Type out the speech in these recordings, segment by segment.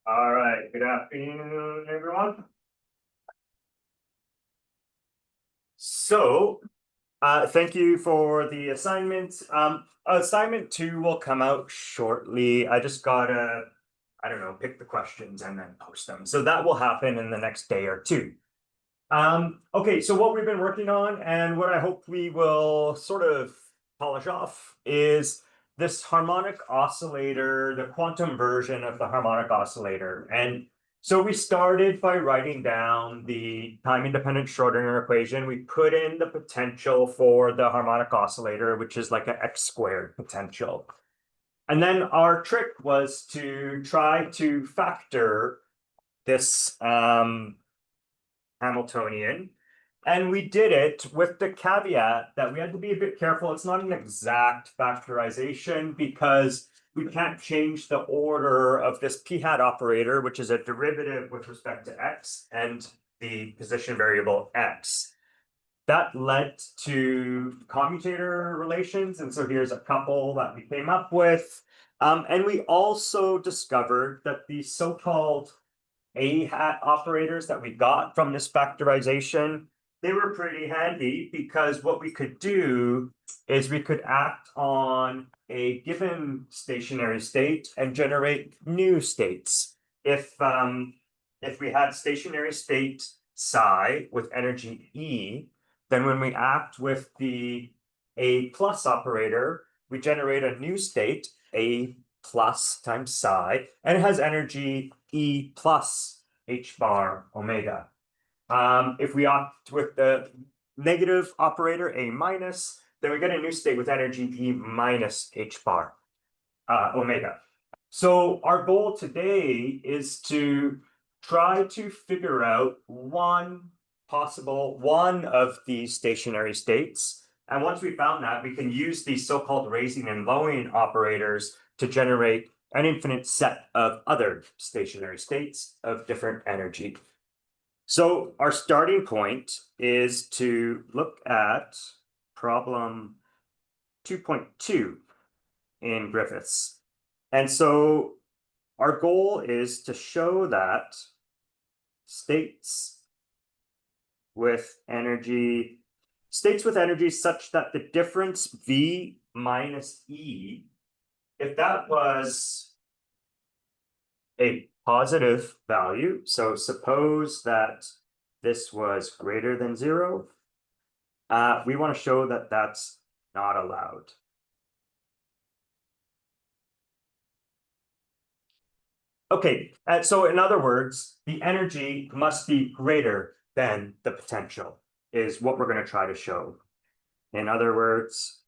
All right, good afternoon, everyone. So, thank you for the assignment. Assignment 2 will come out shortly. I just gotta, I don't know, pick the questions and then post them. So that will happen in the next day or two. Okay, so what we've been working on and what I hope we will sort of polish off is this harmonic oscillator, the quantum version of the harmonic oscillator. And so we started by writing down the time-independent Schrodinger equation. We put in the potential for the harmonic oscillator, which is like an x squared potential. And then our trick was to try to factor this Hamiltonian. And we did it with the caveat that we had to be a bit careful. It's not an exact factorization because we can't change the order of this p hat operator, which is a derivative with respect to x and the position variable x. That led to commutator relations. And so here's a couple that we came up with. And we also discovered that the so-called a hat operators that we got from this factorization, they were pretty handy because what we could do is we could act on a given stationary state and generate new states. If we had stationary state psi with energy E, then when we act with the A plus operator, we generate a new state, A plus times psi, and it has energy E plus h bar omega. If we opt with the negative operator A minus, then we get a new state with energy E minus h bar omega. So our goal today is to try to figure out one of these stationary states. And once we found that, we can use these so-called raising and lowering operators to generate an infinite set of other stationary states of different energy. So our starting point is to look at problem 2.2 in Griffiths. And so our goal is to show that states with energy such that the difference V minus E, if that was a positive value, so suppose that this was greater than 0, we want to show that that's not allowed. Okay, so in other words, the energy must be greater than the potential is what we're going to try to show. In other words,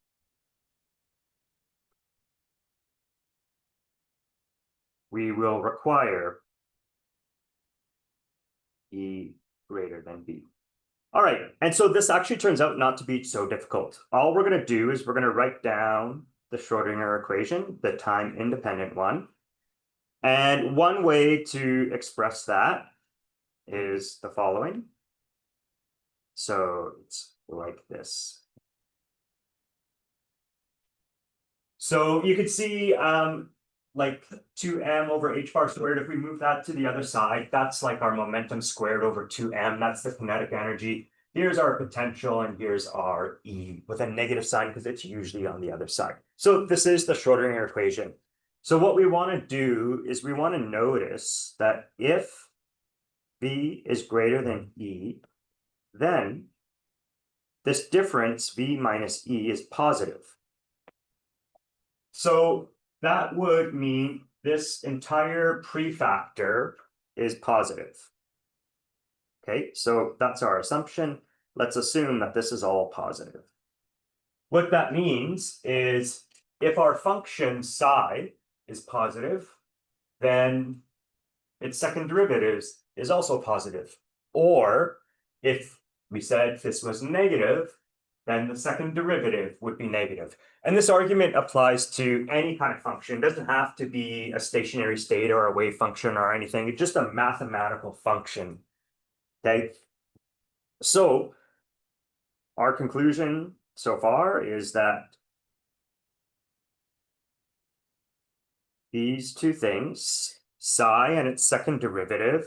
we will require E greater than B. All right, and so this actually turns out not to be so difficult. All we're going to do is we're going to write down the Schrodinger equation, the time-independent one. And one way to express that is the following. So it's like this. So you can see like 2m over h bar squared. If we move that to the other side, that's like our momentum squared over 2m. That's the kinetic energy. Here's our potential, and here's our E with a negative sign because it's usually on the other side. So this is the Schrodinger equation. So what we want to do is we want to notice that if V is greater than E, then this difference, V minus E, is positive. So that would mean this entire prefactor is positive. Okay, so that's our assumption. Let's assume that this is all positive. What that means is if our function psi is positive, then its second derivative is also positive. Or if we said this was negative, then the second derivative would be negative. And this argument applies to any kind of function. It doesn't have to be a stationary state or a wave function or anything. It's just a mathematical function. Okay. So our conclusion so far is that these two things, psi and its second derivative,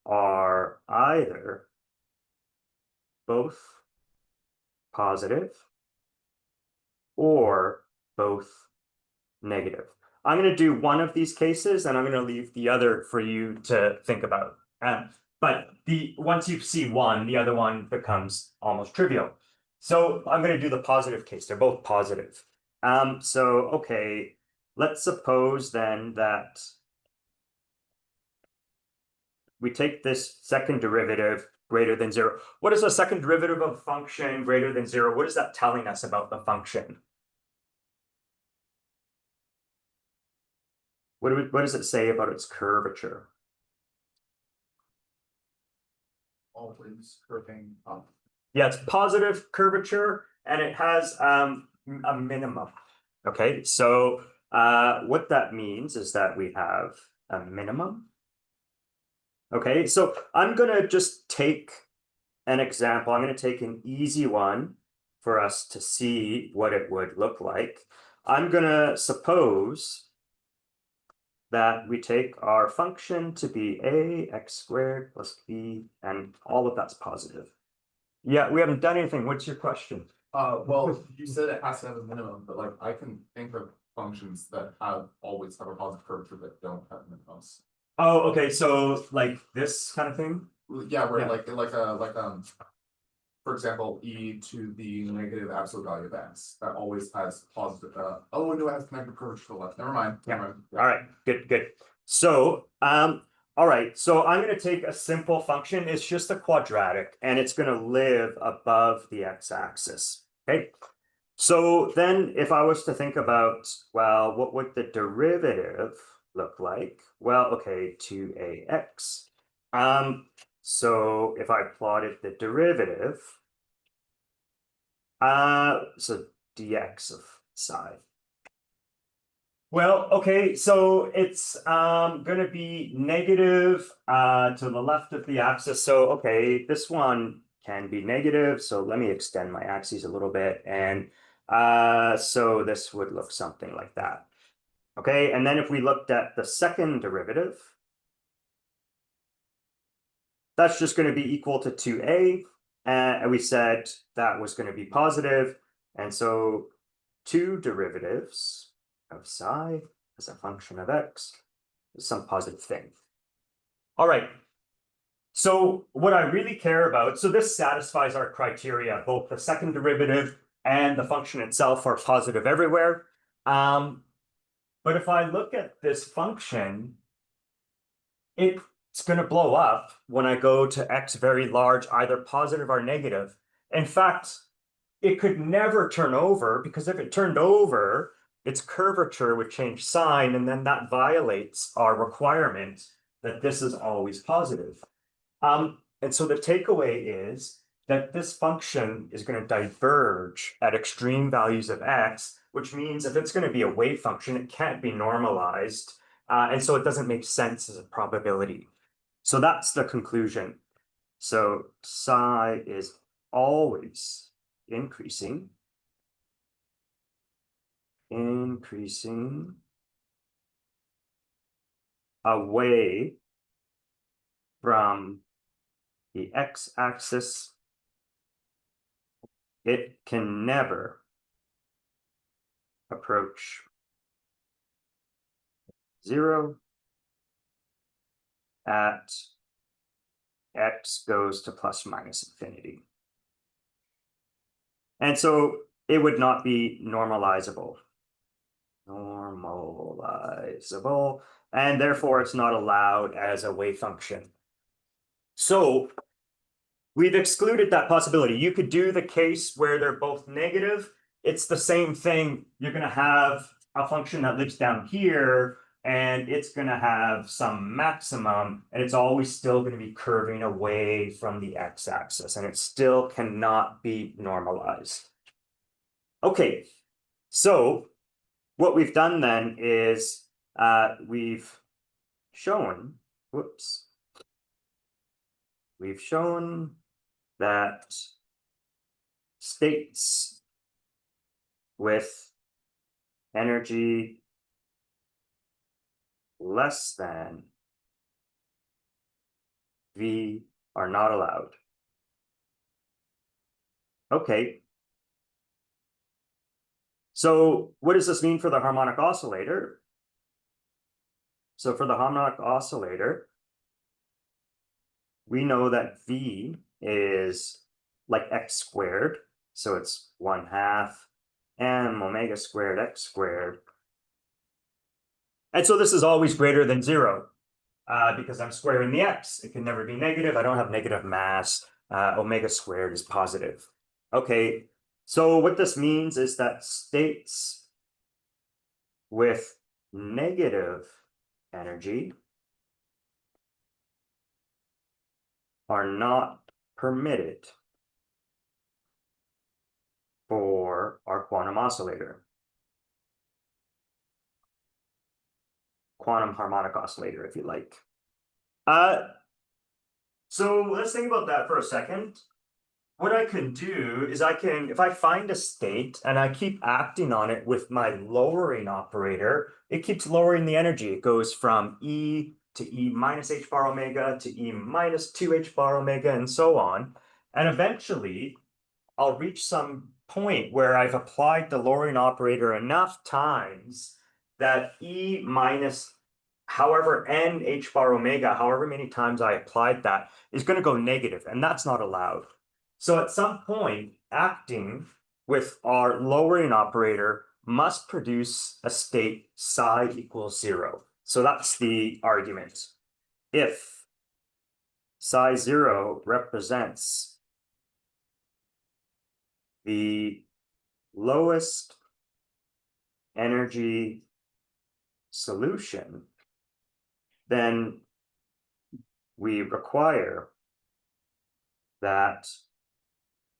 are either both positive or both negative. I'm going to do one of these cases and I'm going to leave the other for you to think about. But once you see one, the other one becomes almost trivial. So I'm going to do the positive case. They're both positive. So, okay, let's suppose then that we take this second derivative greater than zero. What is a second derivative of a function greater than zero? What is that telling us about the function? What does it say about its curvature? Always curving up. Yeah, it's positive curvature and it has a minimum. Okay, so what that means is that we have a minimum. Okay, so I'm gonna just take an example. I'm gonna take an easy one for us to see what it would look like. I'm gonna suppose that we take our function to be a x squared plus b, and all of that's positive. Yeah, we haven't done anything. What's your question? Well, you said it has to have a minimum, but like I can think of functions that always have a positive curvature that don't have minimums. Oh, okay. So like this kind of thing? Yeah, where Yeah. for example, e to the negative absolute value of x that always has positive. Oh no, it has negative curvature to the left. Never mind. Yeah. Never mind. Yeah. All right, good. So, all right. So I'm going to take a simple function. It's just a quadratic, and it's going to live above the x-axis. Okay. So then, if I was to think about, well, what would the derivative look like? Well, okay, 2ax. So if I plotted the derivative, so dx of psi. Well, okay, so it's going to be negative to the left of the axis. So, okay, this one can be negative. So let me extend my axes a little bit. And so this would look something like that. Okay, and then if we looked at the second derivative, that's just going to be equal to 2a. And we said that was going to be positive. And so two derivatives of psi as a function of x is some positive thing. All right. So what I really care about, so this satisfies our criteria, both the second derivative and the function itself are positive everywhere. But if I look at this function, it's going to blow up when I go to x very large, either positive or negative. In fact, it could never turn over because if it turned over, its curvature would change sign, and then that violates our requirement that this is always positive. And so the takeaway is that this function is going to diverge at extreme values of x, which means if it's going to be a wave function, it can't be normalized. And so it doesn't make sense as a probability. So that's the conclusion. So psi is always increasing away from the x-axis. It can never approach zero at x goes to plus minus infinity. And so it would not be normalizable. And therefore it's not allowed as a wave function. So we've excluded that possibility. You could do the case where they're both negative. It's the same thing. You're going to have a function that lives down here, and it's going to have some maximum, and it's always still going to be curving away from the x-axis, and it still cannot be normalized. Okay, so what we've done then is we've shown that states with energy less than V are not allowed. Okay. So what does this mean for the harmonic oscillator? So for the harmonic oscillator, we know that V is like x squared. So it's 1/2 m omega squared x squared. And so this is always greater than 0 because I'm squaring the x. It can never be negative. I don't have negative mass. Omega squared is positive. Okay, so what this means is that states with negative energy are not permitted for our quantum oscillator. Quantum harmonic oscillator, if you like. So let's think about that for a second. What I can do is if I find a state and I keep acting on it with my lowering operator, it keeps lowering the energy. It goes from E to E minus h bar omega to E minus 2h bar omega and so on. And eventually I'll reach some point where I've applied the lowering operator enough times that E minus however n h bar omega, however many times I applied that, is going to go negative, and that's not allowed. So at some point, acting with our lowering operator must produce a state psi equals 0. So that's the argument. If psi 0 represents the lowest energy solution, then we require that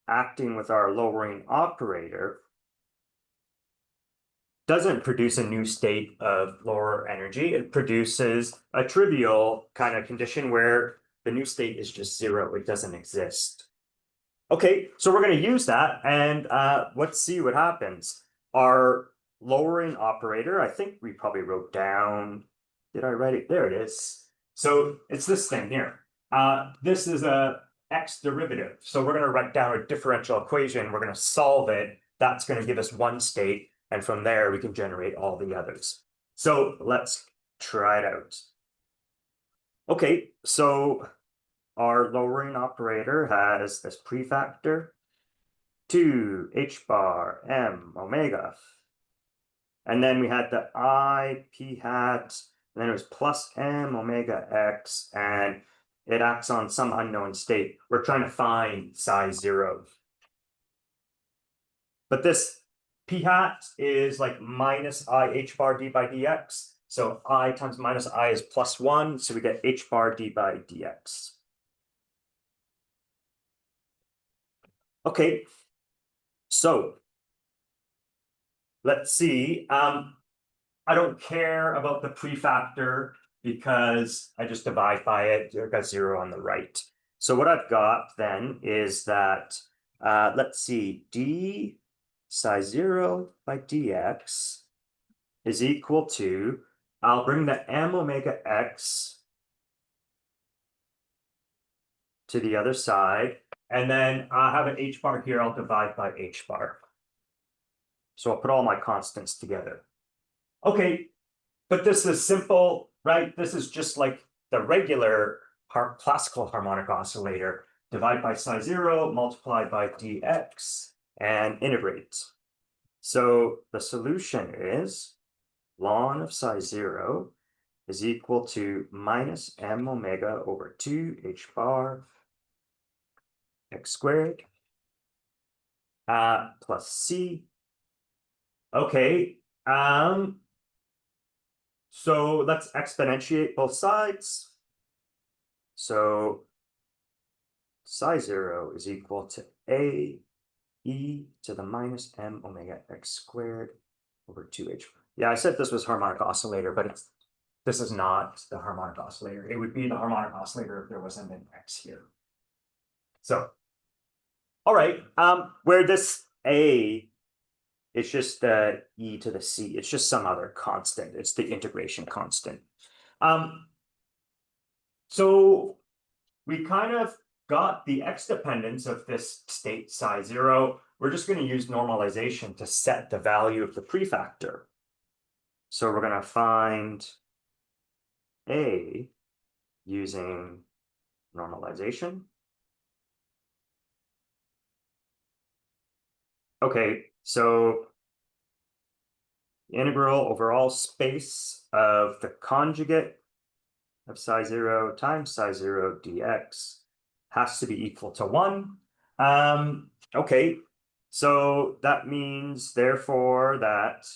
acting with our lowering operator doesn't produce a new state of lower energy. It produces a trivial kind of condition where the new state is just 0. It doesn't exist. Okay, so we're going to use that, and let's see what happens. Our lowering operator, I think we probably wrote down, did I write it? There it is. So it's this thing here. This is a x derivative. So we're going to write down a differential equation. We're going to solve it. That's going to give us one state. And from there, we can generate all the others. So let's try it out. Okay, so our lowering operator has this prefactor 2 h bar m omega. And then we had the I p hat, and then it was plus m omega x, and it acts on some unknown state. We're trying to find psi 0. But this p hat is like minus I h bar d by dx. So I times minus I is plus 1, so we get h bar d by dx. Okay, so let's see. I don't care about the prefactor because I just divide by it. I've got 0 on the right. So what I've got then is that, let's see, d psi 0 by dx is equal to, I'll bring the m omega x to the other side, and then I have an h bar here, I'll divide by h bar. So I'll put all my constants together. Okay, but this is simple, right? This is just like the regular classical harmonic oscillator. Divide by psi 0, multiply by dx, and integrate. So the solution is ln of psi 0 is equal to minus m omega over 2 h bar x squared plus c. Okay, so let's exponentiate both sides. So psi 0 is equal to a e to the minus m omega x squared over 2h. Yeah, I said this was harmonic oscillator, but this is not the harmonic oscillator. It would be the harmonic oscillator if there wasn't an x here. So, all right, where this a It's just e to the c. It's just some other constant. It's the integration constant. So we kind of got the x dependence of this state psi 0. We're just going to use normalization to set the value of the prefactor. So we're going to find a using normalization. Okay, so the integral over all space of the conjugate of psi 0 times psi 0 dx has to be equal to 1. Okay, so that means, therefore, that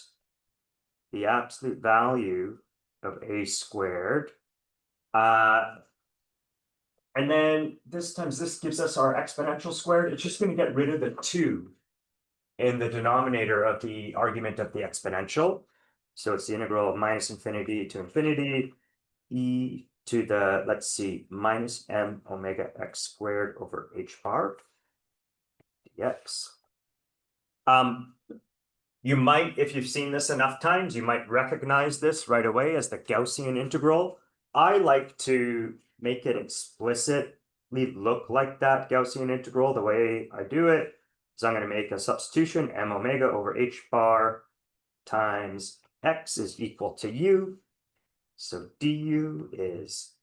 the absolute value of a squared, and then this gives us our exponential squared. It's just going to get rid of the 2 in the denominator of the argument of the exponential. So it's the integral of minus infinity to infinity e to the, let's see, minus m omega x squared over h bar dx. You might, if you've seen this enough times, you might recognize this right away as the Gaussian integral. I like to make it explicitly look like that Gaussian integral. The way I do it is I'm going to make a substitution, m omega over h bar times x is equal to u. So du is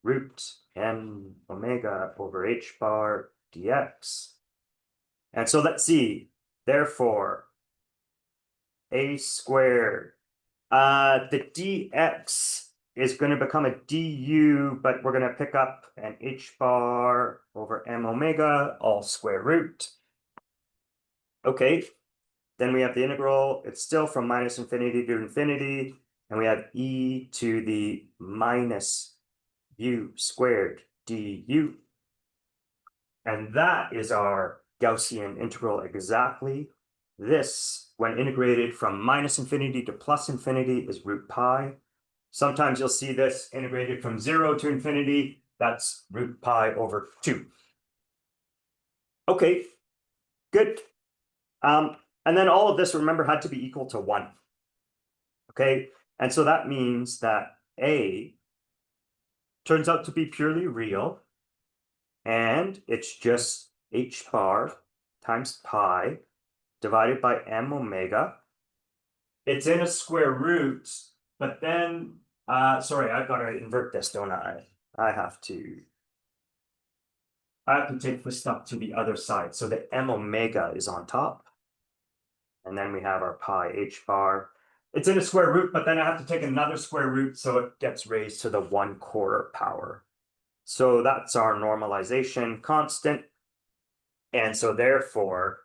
root m omega over h bar dx. And so let's see, therefore, a squared, the dx is going to become a du, but we're going to pick up an h bar over m omega, all square root. Okay, then we have the integral. It's still from minus infinity to infinity, and we have e to the minus u squared du. And that is our Gaussian integral exactly. This, when integrated from minus infinity to plus infinity, is root pi. Sometimes you'll see this integrated from 0 to infinity. That's root pi over 2. Okay, good. And then all of this, remember, had to be equal to 1. Okay, and so that means that A turns out to be purely real, and it's just h bar times pi divided by m omega. It's in a square root, but then, sorry, I've got to invert this, don't I? I have to take this stuff to the other side. So the m omega is on top. And then we have our pi h bar. It's in a square root, but then I have to take another square root, so it gets raised to the 1/4 power. So that's our normalization constant. And so therefore,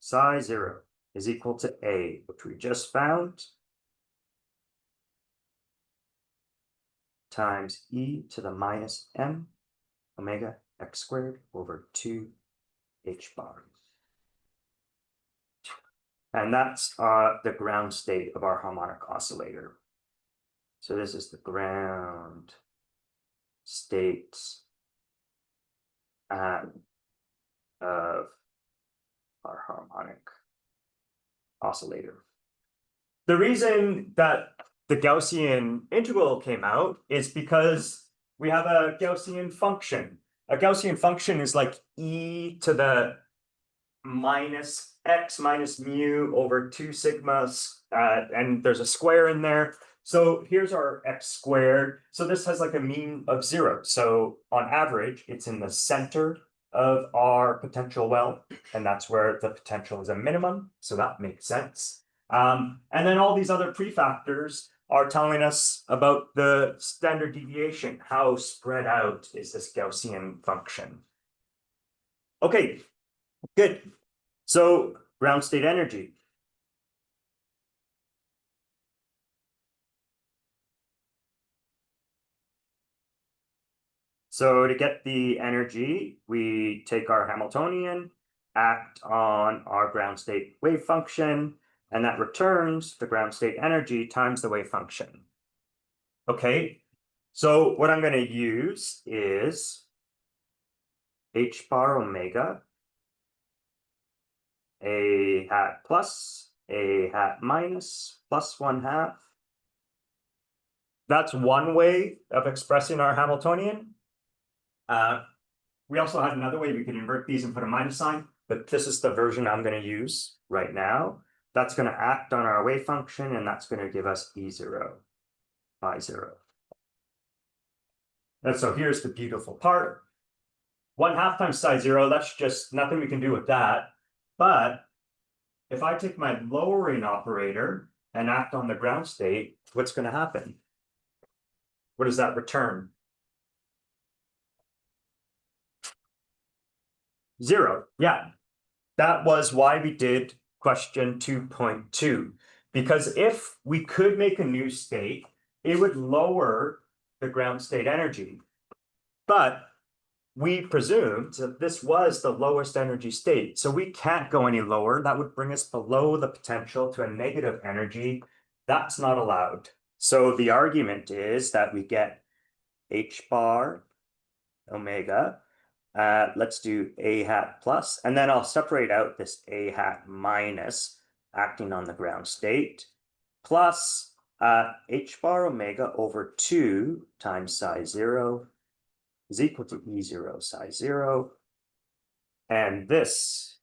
psi 0 is equal to a, which we just found, times e to the minus m omega x squared over 2 h bar. And that's the ground state of our harmonic oscillator. So this is the ground state of our harmonic oscillator. The reason that the Gaussian integral came out is because we have a Gaussian function. A Gaussian function is like e to the minus x minus mu over 2 sigmas, and there's a square in there. So here's our x squared. So this has like a mean of 0. So on average, it's in the center of our potential well, and that's where the potential is a minimum. So that makes sense. And then all these other prefactors are telling us about the standard deviation. How spread out is this Gaussian function? Okay, good. So ground state energy. So to get the energy, we take our Hamiltonian, act on our ground state wave function, and that returns the ground state energy times the wave function. Okay, so what I'm going to use is h bar omega a hat plus a hat minus plus 1/2. That's one way of expressing our Hamiltonian. We also had another way we could invert these and put a minus sign, but this is the version I'm going to use right now. That's going to act on our wave function, and that's going to give us E0 by 0. And so here's the beautiful part. 1/2 times psi 0, that's just nothing we can do with that. But if I take my lowering operator and act on the ground state, what's going to happen? What does that return? 0. Yeah, that was why we did question 2.2. Because if we could make a new state, it would lower the ground state energy. But we presumed that this was the lowest energy state. So we can't go any lower. That would bring us below the potential to a negative energy. That's not allowed. So the argument is that we get h bar omega. Let's do a hat plus, and then I'll separate out this a hat minus acting on the ground state, plus h bar omega over 2 times psi 0 is equal to E0 psi 0. And this,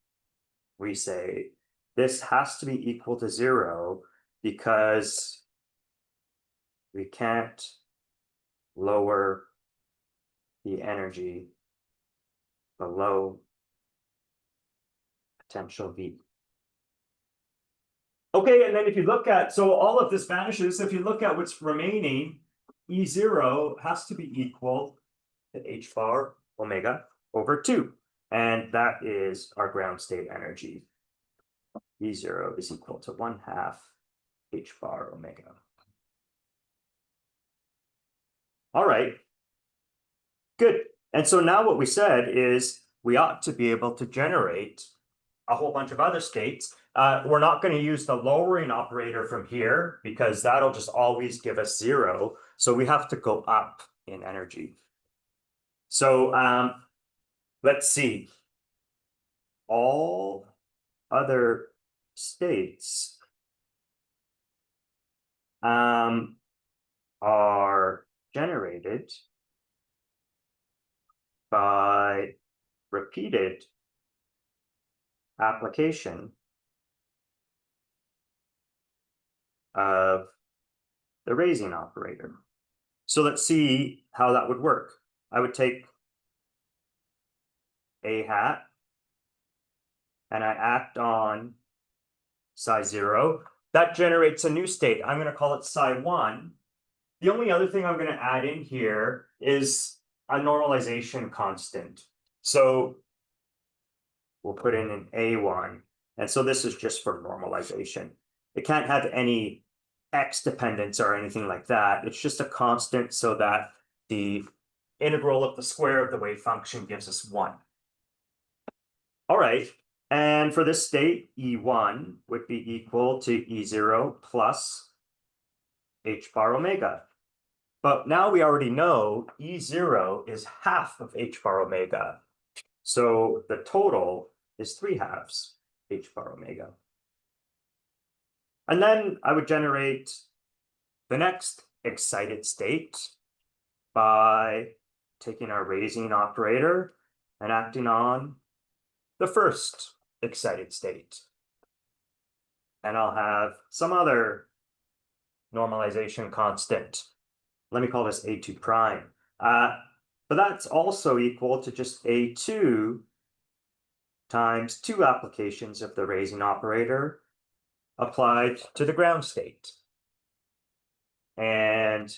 we say, this has to be equal to 0 because we can't lower the energy below potential V. Okay, and then if you look at, so all of this vanishes. If you look at what's remaining, E0 has to be equal to h bar omega over 2. And that is our ground state energy. E0 is equal to 1/2 h bar omega. All right, good. And so now what we said is we ought to be able to generate a whole bunch of other states. We're not going to use the lowering operator from here because that'll just always give us 0. So we have to go up in energy. So let's see. All other states are generated by repeated application of the raising operator. So let's see how that would work. I would take a hat and I act on psi 0. That generates a new state. I'm going to call it psi 1. The only other thing I'm going to add in here is a normalization constant. So we'll put in an A1. And so this is just for normalization. It can't have any x dependence or anything like that. It's just a constant so that the integral of the square of the wave function gives us 1. All right. And for this state, E1 would be equal to E0 plus h bar omega. But now we already know E0 is half of h bar omega. So the total is 3/2 h bar omega. And then I would generate the next excited state by taking our raising operator and acting on the first excited state. And I'll have some other normalization constant. Let me call this A2 prime. But that's also equal to just A2 times 2 applications of the raising operator applied to the ground state. And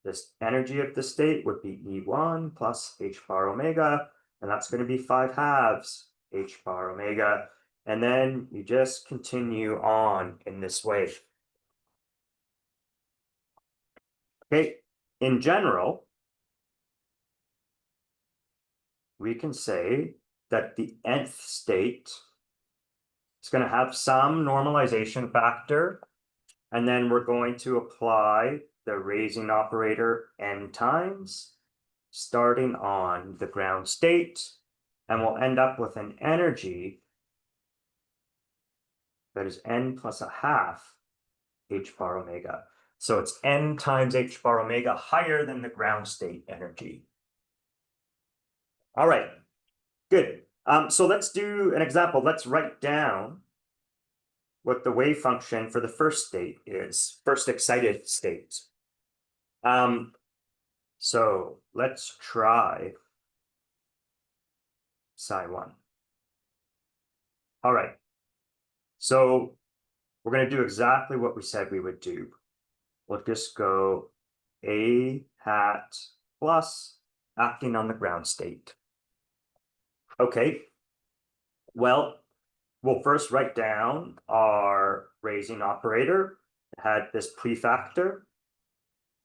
this energy of the state would be E1 plus h bar omega, and that's going to be 5/2 h bar omega. And then you just continue on in this way. Okay, in general, we can say that the nth state is going to have some normalization factor, and then we're going to apply the raising operator n times, starting on the ground state, and we'll end up with an energy that is n plus a half h bar omega. So it's n times h bar omega higher than the ground state energy. All right, good. So let's do an example. Let's write down what the wave function for the first state is, first excited state. So let's try psi1. All right. So we're going to do exactly what we said we would do. We'll just go a hat plus acting on the ground state. Okay. Well, we'll first write down our raising operator. It had this prefactor.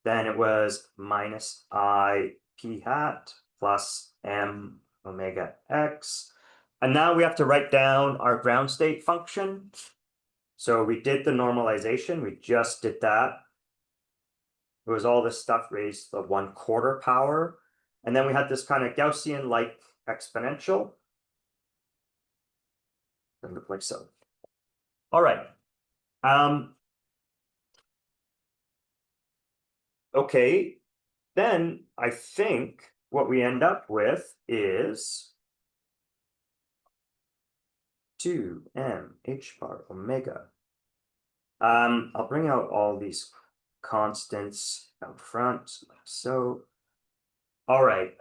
Then it was minus I p hat plus m omega x. And now we have to write down our ground state function. So we did the normalization. We just did that. It was all this stuff raised to the 1/4 power. And then we had this kind of Gaussian-like exponential. Doesn't look like so. All right. Okay, then I think what we end up with is 2m h bar omega. I'll bring out all these constants out front, like so. All right.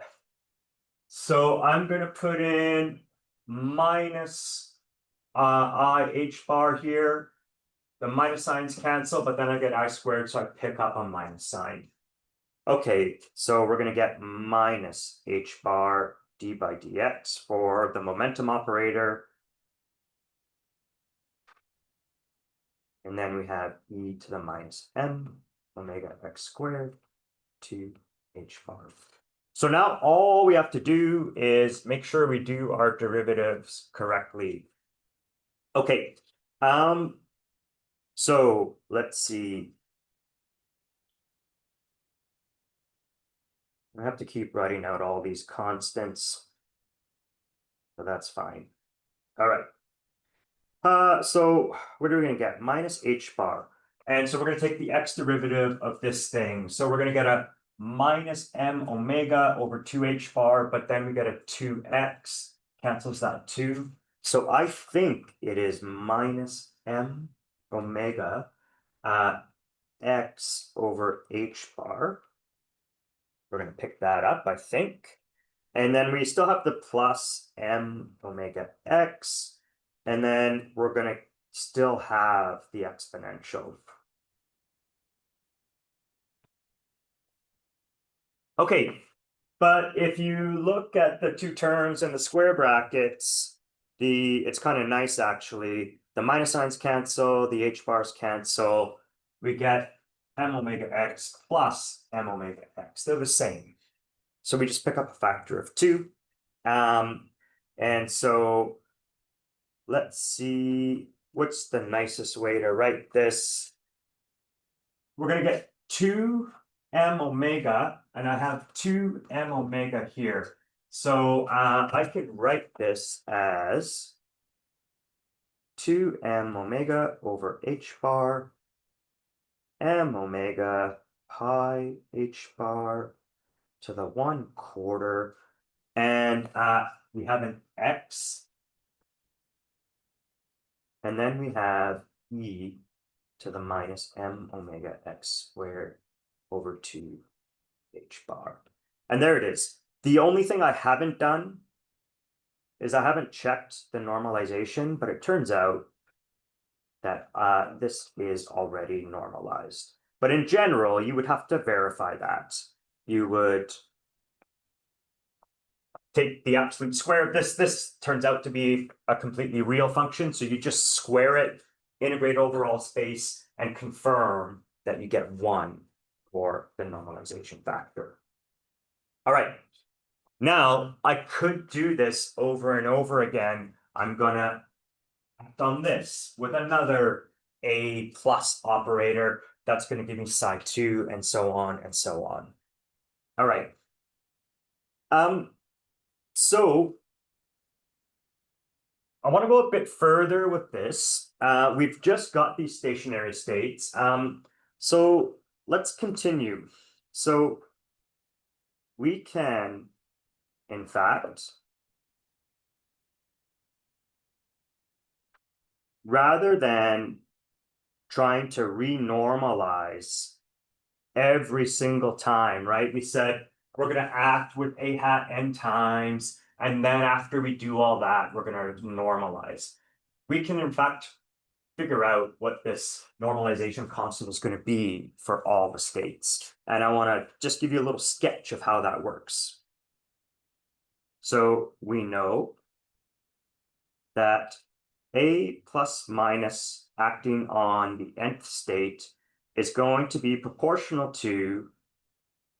So I'm going to put in minus I h bar here. The minus signs cancel, but then I get I squared, so I pick up a minus sign. Okay, so we're going to get minus h bar d by dx for the momentum operator. And then we have e to the minus m omega x squared to h bar. So now all we have to do is make sure we do our derivatives correctly. Okay, so let's see. I have to keep writing out all these constants, so that's fine. All right. So what are we going to get? Minus h bar. And so we're going to take the x derivative of this thing. So we're going to get a minus m omega over 2h bar, but then we get a 2x, cancels that 2. So I think it is minus m omega x over h bar. We're going to pick that up, I think. And then we still have the plus m omega x. And then we're going to still have the exponential. Okay, but if you look at the two terms in the square brackets, it's kind of nice actually. The minus signs cancel, the h bars cancel. We get m omega x plus m omega x. They're the same. So we just pick up a factor of 2. And so let's see, what's the nicest way to write this? We're going to get 2m omega, and I have 2m omega here. So I could write this as 2m omega over h bar m omega pi h bar to the 1/4. And we have an x. And then we have e to the minus m omega x squared over 2 h bar. And there it is. The only thing I haven't done is I haven't checked the normalization, but it turns out that this is already normalized. But in general, you would have to verify that. You would take the absolute square. This turns out to be a completely real function, so you just square it, integrate overall space, and confirm that you get 1 for the normalization factor. All right. Now, I could do this over and over again. I'm going to act on this with another a plus operator. That's going to give me psi 2 and so on and so on. All right. So I want to go a bit further with this. We've just got these stationary states. So let's continue. So we can, in fact, rather than trying to renormalize every single time, right? We said we're going to act with a hat n times, and then after we do all that, we're going to normalize. We can, in fact, figure out what this normalization constant is going to be for all the states. And I want to just give you a little sketch of how that works. So we know that a plus minus acting on the nth state is going to be proportional to,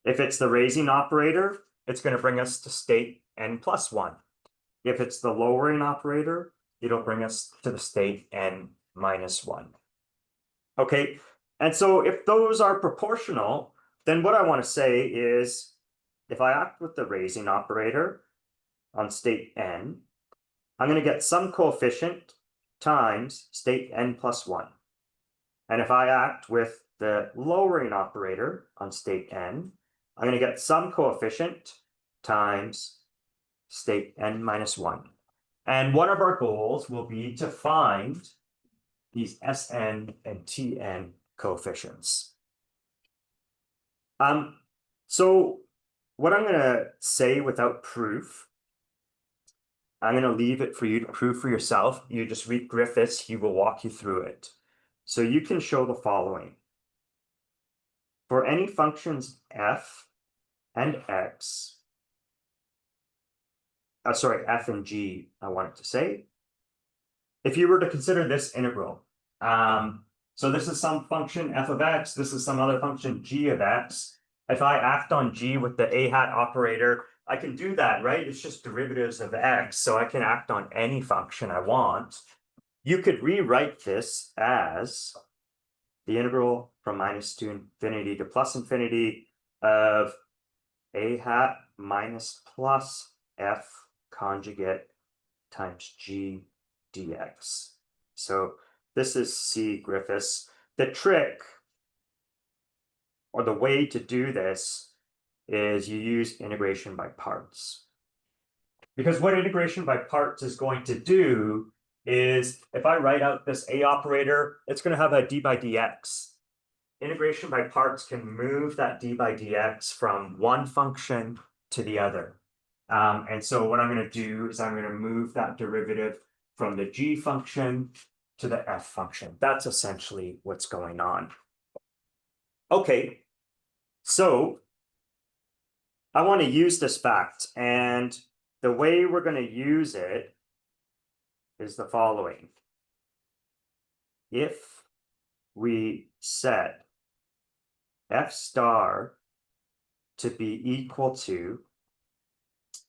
if it's the raising operator, it's going to bring us to state n plus 1. If it's the lowering operator, it'll bring us to the state n minus 1. Okay, and so if those are proportional, then what I want to say is, if I act with the raising operator on state n, I'm going to get some coefficient times state n plus 1. And if I act with the lowering operator on state n, I'm going to get some coefficient times state n minus 1. And one of our goals will be to find these Sn and Tn coefficients. So what I'm going to say without proof, I'm going to leave it for you to prove for yourself. You just read Griffiths, he will walk you through it. So you can show the following. For any functions f and x, f and g, I wanted to say, if you were to consider this integral, so this is some function f of x, this is some other function g of x. If I act on g with the a hat operator, I can do that, right? It's just derivatives of x, so I can act on any function I want. You could rewrite this as the integral from minus to infinity to plus infinity of a hat minus plus f conjugate times g dx. So this is C. Griffiths. The trick, or the way to do this, is you use integration by parts. Because what integration by parts is going to do is, if I write out this A operator, it's going to have a d by dx. Integration by parts can move that d by dx from one function to the other. And so what I'm going to do is I'm going to move that derivative from the g function to the f function. That's essentially what's going on. Okay, so I want to use this fact, and the way we're going to use it is the following. If we set f star to be equal to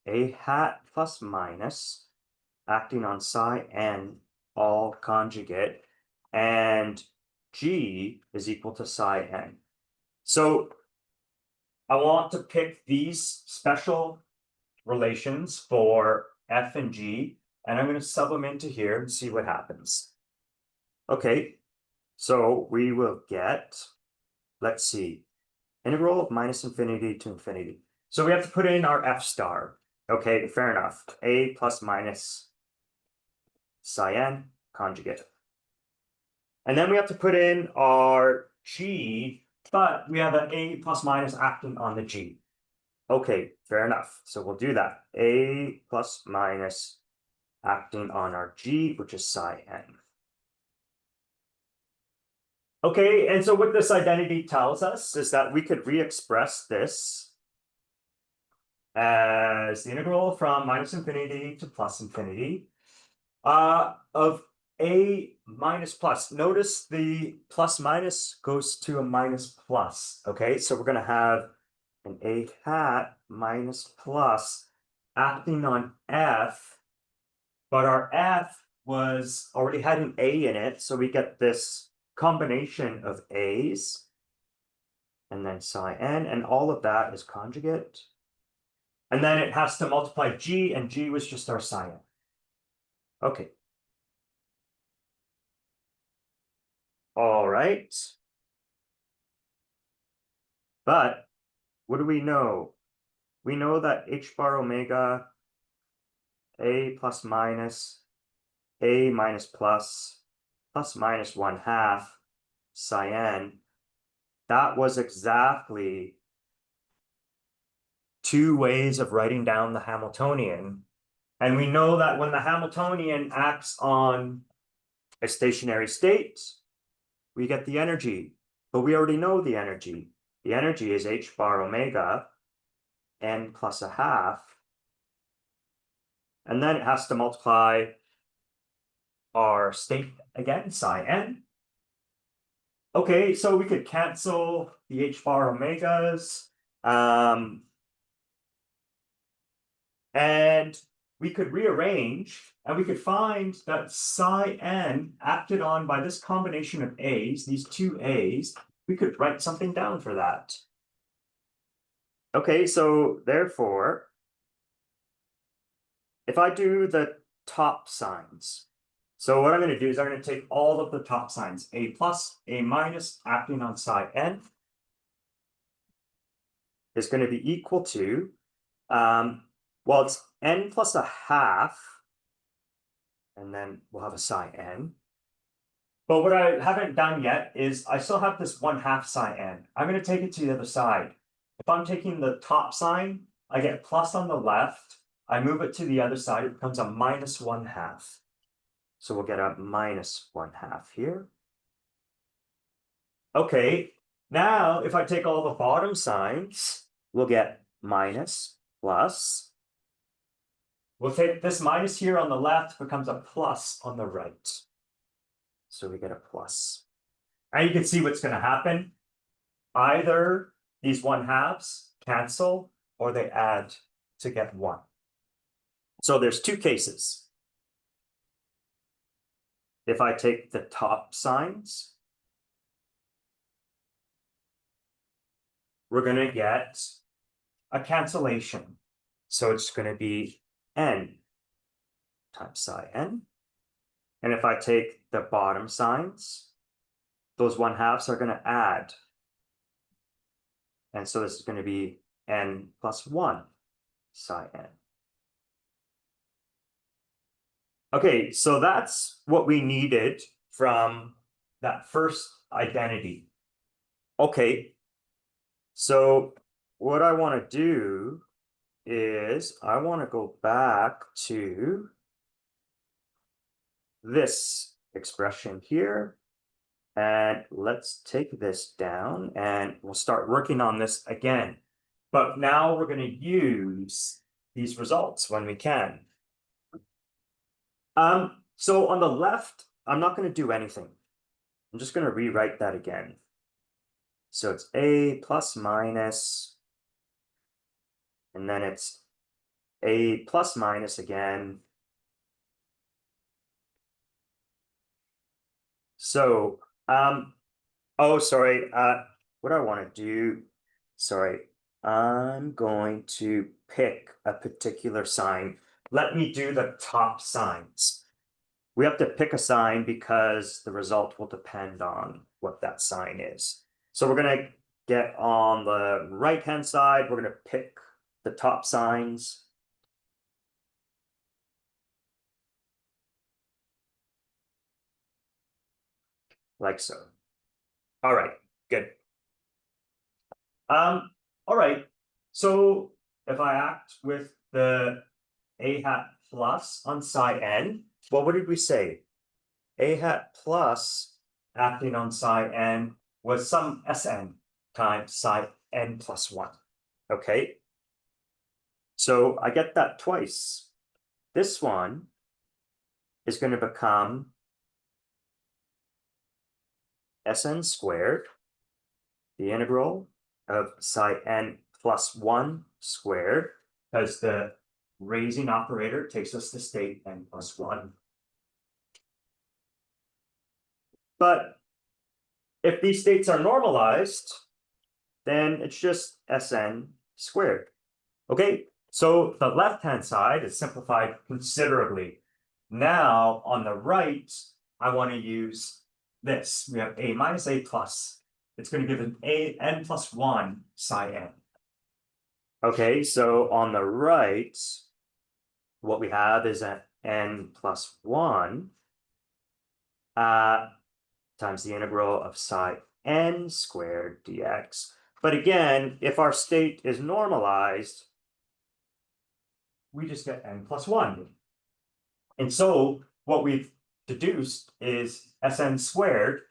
a hat plus minus acting on psi n all conjugate, and g is equal to psi n. So I want to pick these special relations for f and g, and I'm going to sub them into here and see what happens. Okay, so we will get, let's see, integral of minus infinity to infinity. So we have to put in our f star. Okay, fair enough. A plus minus psi n conjugate. And then we have to put in our g, but we have an a plus minus acting on the g. Okay, fair enough. So we'll do that. A plus minus acting on our g, which is psi n. Okay, and so what this identity tells us is that we could re-express this as the integral from minus infinity to plus infinity of a minus plus. Notice the plus minus goes to a minus plus. Okay, so we're going to have an a hat minus plus acting on f, but our f was already had an a in it, so we get this combination of a's and then psi n, and all of that is conjugate And then it has to multiply G, and G was just our psi n. Okay. All right. But what do we know? We know that h bar omega a plus minus a minus plus minus 1/2 psi n, that was exactly two ways of writing down the Hamiltonian. And we know that when the Hamiltonian acts on a stationary state, we get the energy. But we already know the energy. The energy is h bar omega n plus 1/2. And then it has to multiply our state again, psi n. Okay, so we could cancel the h bar omegas. And we could rearrange, and we could find that psi n acted on by this combination of a's, these two a's, we could write something down for that. Okay, so therefore, if I do the top signs, so what I'm going to do is I'm going to take all of the top signs, a plus, a minus, acting on psi n, is going to be equal to, well, it's n plus 1/2, and then we'll have a psi n. But what I haven't done yet is I still have this 1/2 psi n. I'm going to take it to the other side. If I'm taking the top sign, I get plus on the left. I move it to the other side, it becomes a minus 1/2. So we'll get a minus 1/2 here. Okay, now if I take all the bottom signs, we'll get minus, plus. We'll take this minus here on the left, becomes a plus on the right. So we get a plus. And you can see what's going to happen. Either these 1/2s cancel or they add to get 1. So there's two cases. If I take the top signs, we're going to get a cancellation. So it's going to be n times psi n. And if I take the bottom signs, those 1/2s are going to add. And so this is going to be n plus 1 psi n. Okay, so that's what we needed from that first identity. Okay, so what I want to do is I want to go back to this expression here. And let's take this down and we'll start working on this again. But now we're going to use these results when we can. So on the left, I'm not going to do anything. I'm just going to rewrite that again. So it's a plus minus, and then it's a plus minus again. So, oh, sorry, what I want to do, sorry, I'm going to pick a particular sign. Let me do the top signs. We have to pick a sign because the result will depend on what that sign is. So we're going to get on the right-hand side, we're going to pick the top signs. Like so. All right, good. All right. So if I act with the a hat plus on psi n, well, what did we say? A hat plus acting on psi n was some Sn times psi n plus 1. Okay. So I get that twice. This one is going to become Sn squared, the integral of psi n plus 1 squared, because the raising operator takes us to state n plus 1. But if these states are normalized, then it's just Sn squared. Okay, So the left-hand side is simplified considerably. Now, on the right, I want to use this. We have a minus a plus. It's going to give an a n plus 1 psi n. Okay, so on the right, what we have is an n plus 1 times the integral of psi n squared dx. But again, if our state is normalized, we just get n plus 1. And so what we've deduced is Sn squared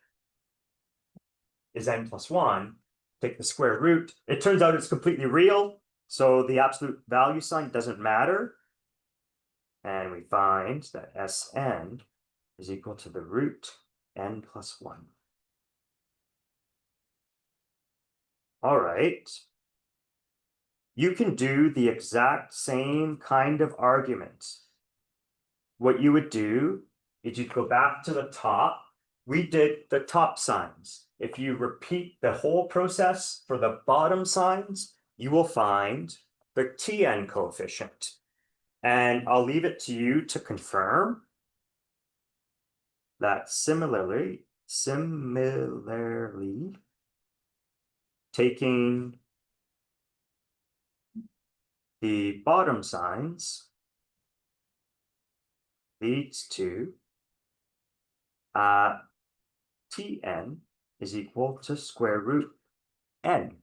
is n plus 1. Take the square root. It turns out it's completely real, so the absolute value sign doesn't matter. And we find that Sn is equal to the root n plus 1. All right. You can do the exact same kind of argument. What you would do is you'd go back to the top. We did the top signs. If you repeat the whole process for the bottom signs, you will find the Tn coefficient. And I'll leave it to you to confirm that similarly, taking the bottom signs leads to Tn is equal to square root n.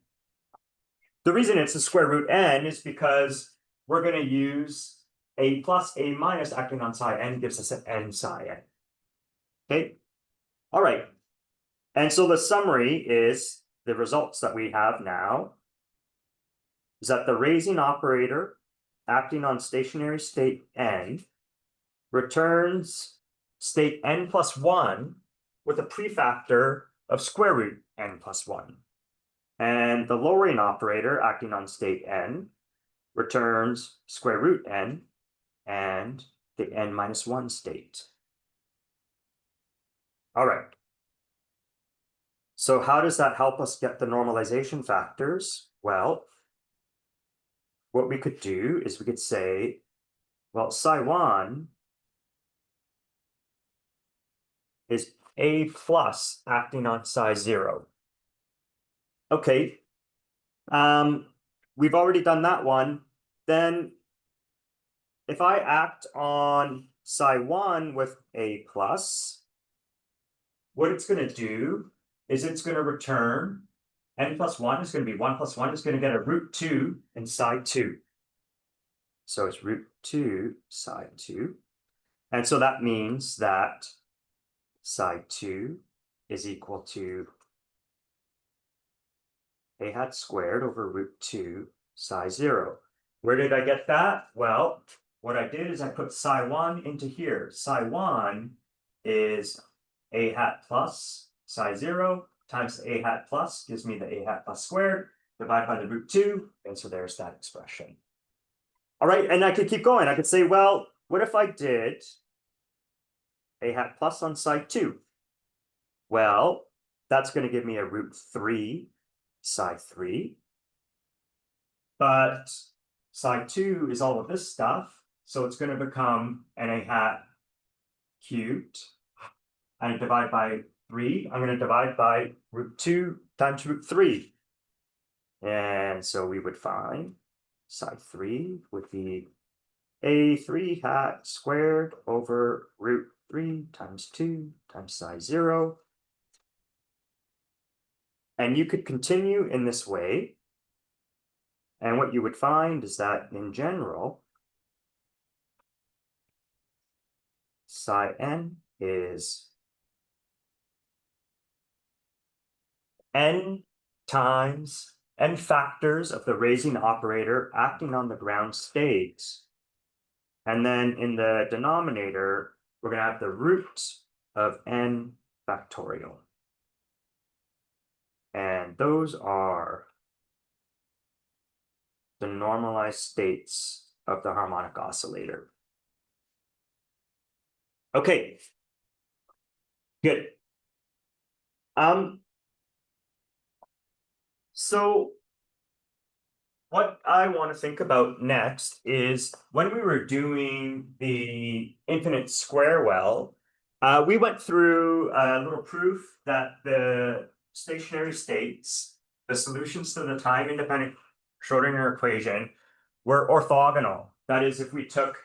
The reason it's the square root n is because we're going to use a plus a minus acting on psi n gives us an n psi n. Okay, all right. And so the summary is the results that we have now is that the raising operator acting on stationary state n returns state n plus 1 with a prefactor of square root n plus 1. And the lowering operator acting on state n returns square root n and the n minus 1 state. All right. So how does that help us get the normalization factors? Well, what we could do is we could say, well, psi 1 is a plus acting on psi 0. Okay, we've already done that one. Then if I act on psi 1 with a plus, what it's going to do is it's going to return n plus 1 is going to be 1 plus 1 is going to get a root 2 in psi 2. So it's root 2 psi 2. And so that means that psi 2 is equal to a hat squared over root 2 psi 0. Where did I get that? Well, what I did is I put psi 1 into here. Psi 1 is a hat plus psi 0 times a hat plus gives me the a hat plus squared, divided by the root 2, and so there's that expression. All right, and I could keep going. I could say, well, what if I did a hat plus on psi 2? Well, that's going to give me a root 3 psi 3. But psi 2 is all of this stuff, so it's going to become an a hat cubed. I divide by 3. I'm going to divide by root 2 times root 3. And so we would find psi 3 would be a 3 hat squared over root 3 times 2 times psi 0. And you could continue in this way. And what you would find is that in general, psi n is n times n factors of the raising operator acting on the ground states. And then in the denominator, we're going to have the root of n factorial. And those are the normalized states of the harmonic oscillator. Okay, good. So what I want to think about next is when we were doing the infinite square well, we went through a little proof that the stationary states, the solutions to the time-independent Schrodinger equation, were orthogonal. That is, if we took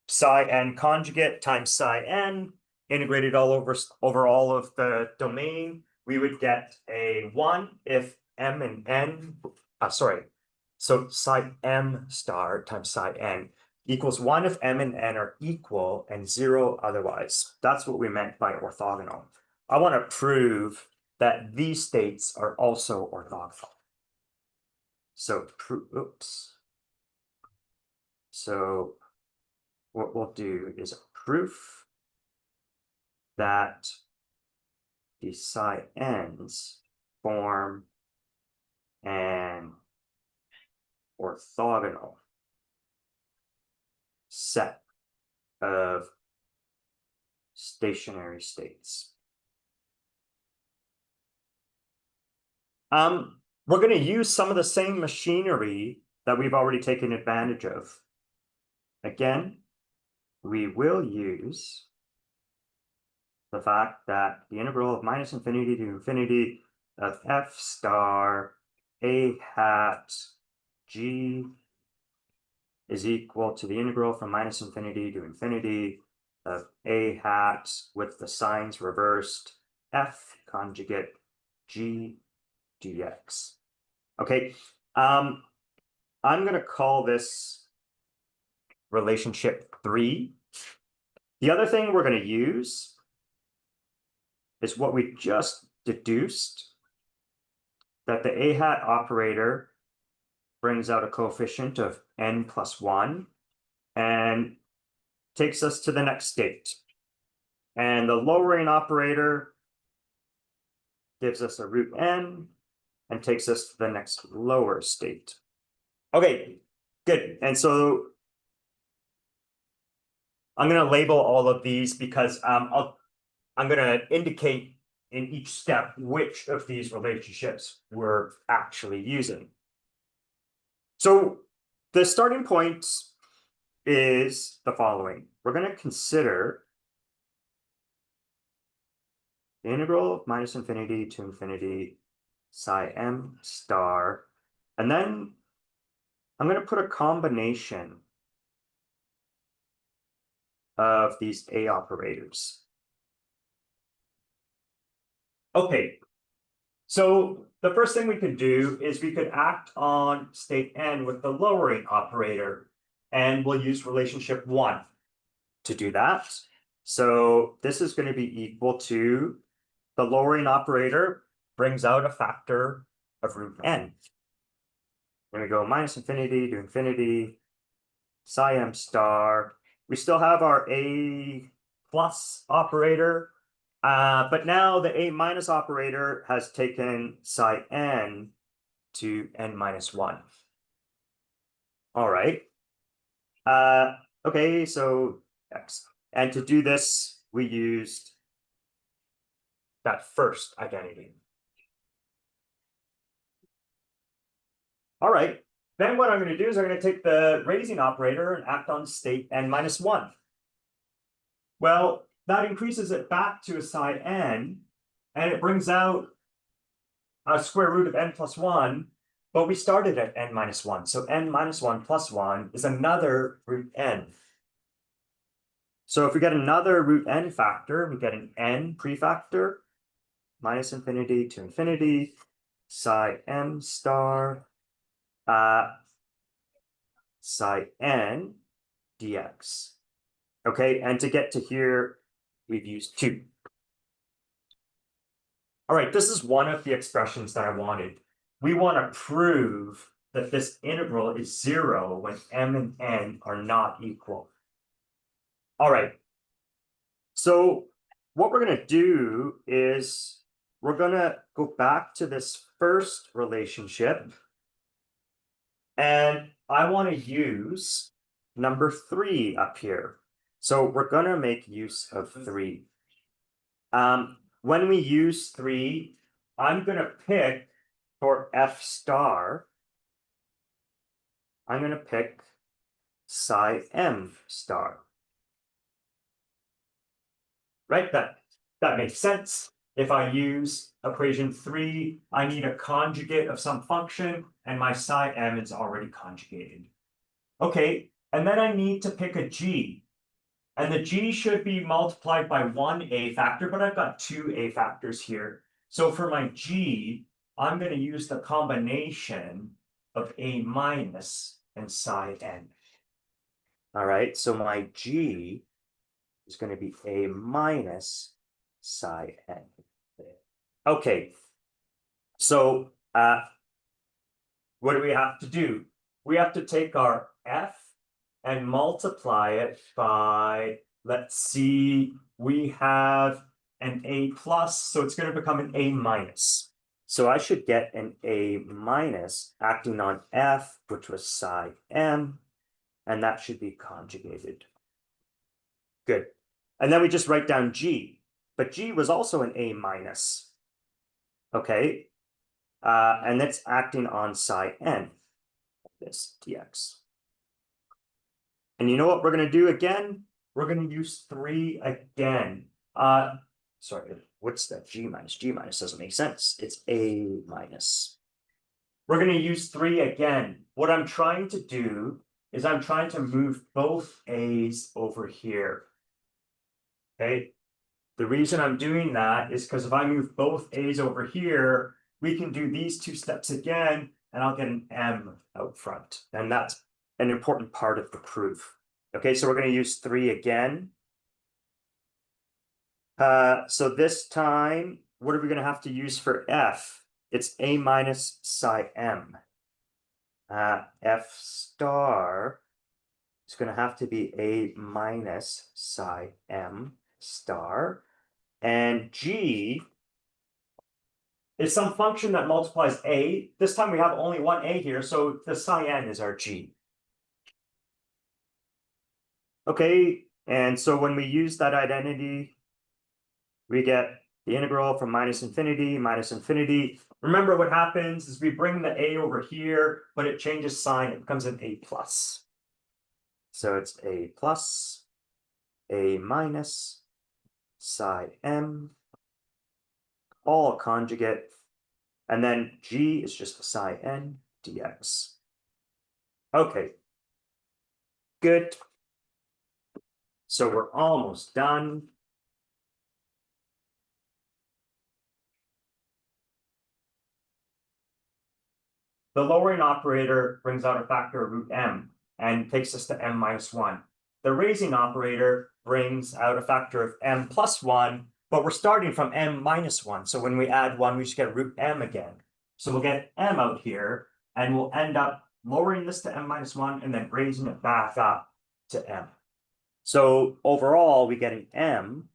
psi n conjugate times psi n, integrated all over all of the domain, we would get a 1 if m and n, so psi m star times psi n equals 1 if m and n are equal and 0 otherwise. That's what we meant by orthogonal. I want to prove that these states are also orthogonal. So, So what we'll do is a proof that the psi n's form an orthogonal set of stationary states. We're going to use some of the same machinery that we've already taken advantage of. Again, we will use the fact that the integral of minus infinity to infinity of f star a hat g is equal to the integral from minus infinity to infinity of a hat with the signs reversed f conjugate g dx. Okay, I'm going to call this relationship 3. The other thing we're going to use is what we just deduced, that the a hat operator brings out a coefficient of n plus 1 and takes us to the next state. And the lowering operator gives us a root n and takes us to the next lower state. Okay, good. And so I'm going to label all of these because I'm going to indicate in each step which of these relationships we're actually using. So the starting point is the following. We're going to consider the integral of minus infinity to infinity psi m star, and then I'm going to put a combination of these a operators. Okay, so the first thing we could do is we could act on state n with the lowering operator, and we'll use relationship 1 to do that. So this is going to be equal to the lowering operator brings out a factor of root n. We're going to go minus infinity to infinity psi m star. We still have our a plus operator, but now the a minus operator has taken psi n to n minus 1. All right. Okay, so x. And to do this, we used that first identity. All right, then what I'm going to do is I'm going to take the raising operator and act on state n minus 1. Well, that increases it back to a psi n, and it brings out a square root of n plus 1, but we started at n minus 1, so n minus 1 plus 1 is another root n. So if we get another root n factor, we get an n prefactor, minus infinity to infinity, psi m star, psi n dx. Okay, and to get to here, we've used 2. All right, this is one of the expressions that I wanted. We want to prove that this integral is 0 when m and n are not equal. All right, so what we're going to do is we're going to go back to this first relationship, and I want to use number 3 up here. So we're going to make use of 3. When we use 3, I'm going to pick for f star I'm going to pick psi m star. Right? That makes sense. If I use equation 3, I need a conjugate of some function, and my psi m is already conjugated. Okay, and then I need to pick a g. And the g should be multiplied by one a factor, but I've got two a factors here. So for my g, I'm going to use the combination of a minus and psi n. All right, so my g is going to be a minus psi n. Okay, so what do we have to do? We have to take our f and multiply it by, let's see, we have an a plus, so it's going to become an a minus. So I should get an a minus acting on f, which was psi m, and that should be conjugated. Good. And then we just write down g, but g was also an a minus. Okay, and that's acting on psi n, this dx. And you know what we're going to do again? We're going to use 3 again. Sorry, what's that? G minus. G minus doesn't make sense. It's a minus. We're going to use 3 again. What I'm trying to do is I'm trying to move both a's over here. Okay. The reason I'm doing that is because if I move both a's over here, we can do these 2 steps again, and I'll get an m out front. And that's an important part of the proof. Okay, so we're going to use 3 again. So this time, what are we going to have to use for f? It's a minus psi m. F star is going to have to be a minus psi m star. And g is some function that multiplies a. This time we have only one a here, so the psi n is our g. Okay, and so when we use that identity, we get the integral from minus infinity. Remember what happens is we bring the a over here, but it changes sign, it becomes an a plus. So it's a plus, a minus, psi m, all conjugate, and then g is just the psi n dx. Okay, good. So we're almost done. The lowering operator brings out a factor of root m and takes us to m minus 1. The raising operator brings out a factor of m plus 1, but we're starting from m minus 1. So when we add 1, we just get root m again. So we'll get m out here, and we'll end up lowering this to m minus 1 and then raising it back up to m. So overall, we get an m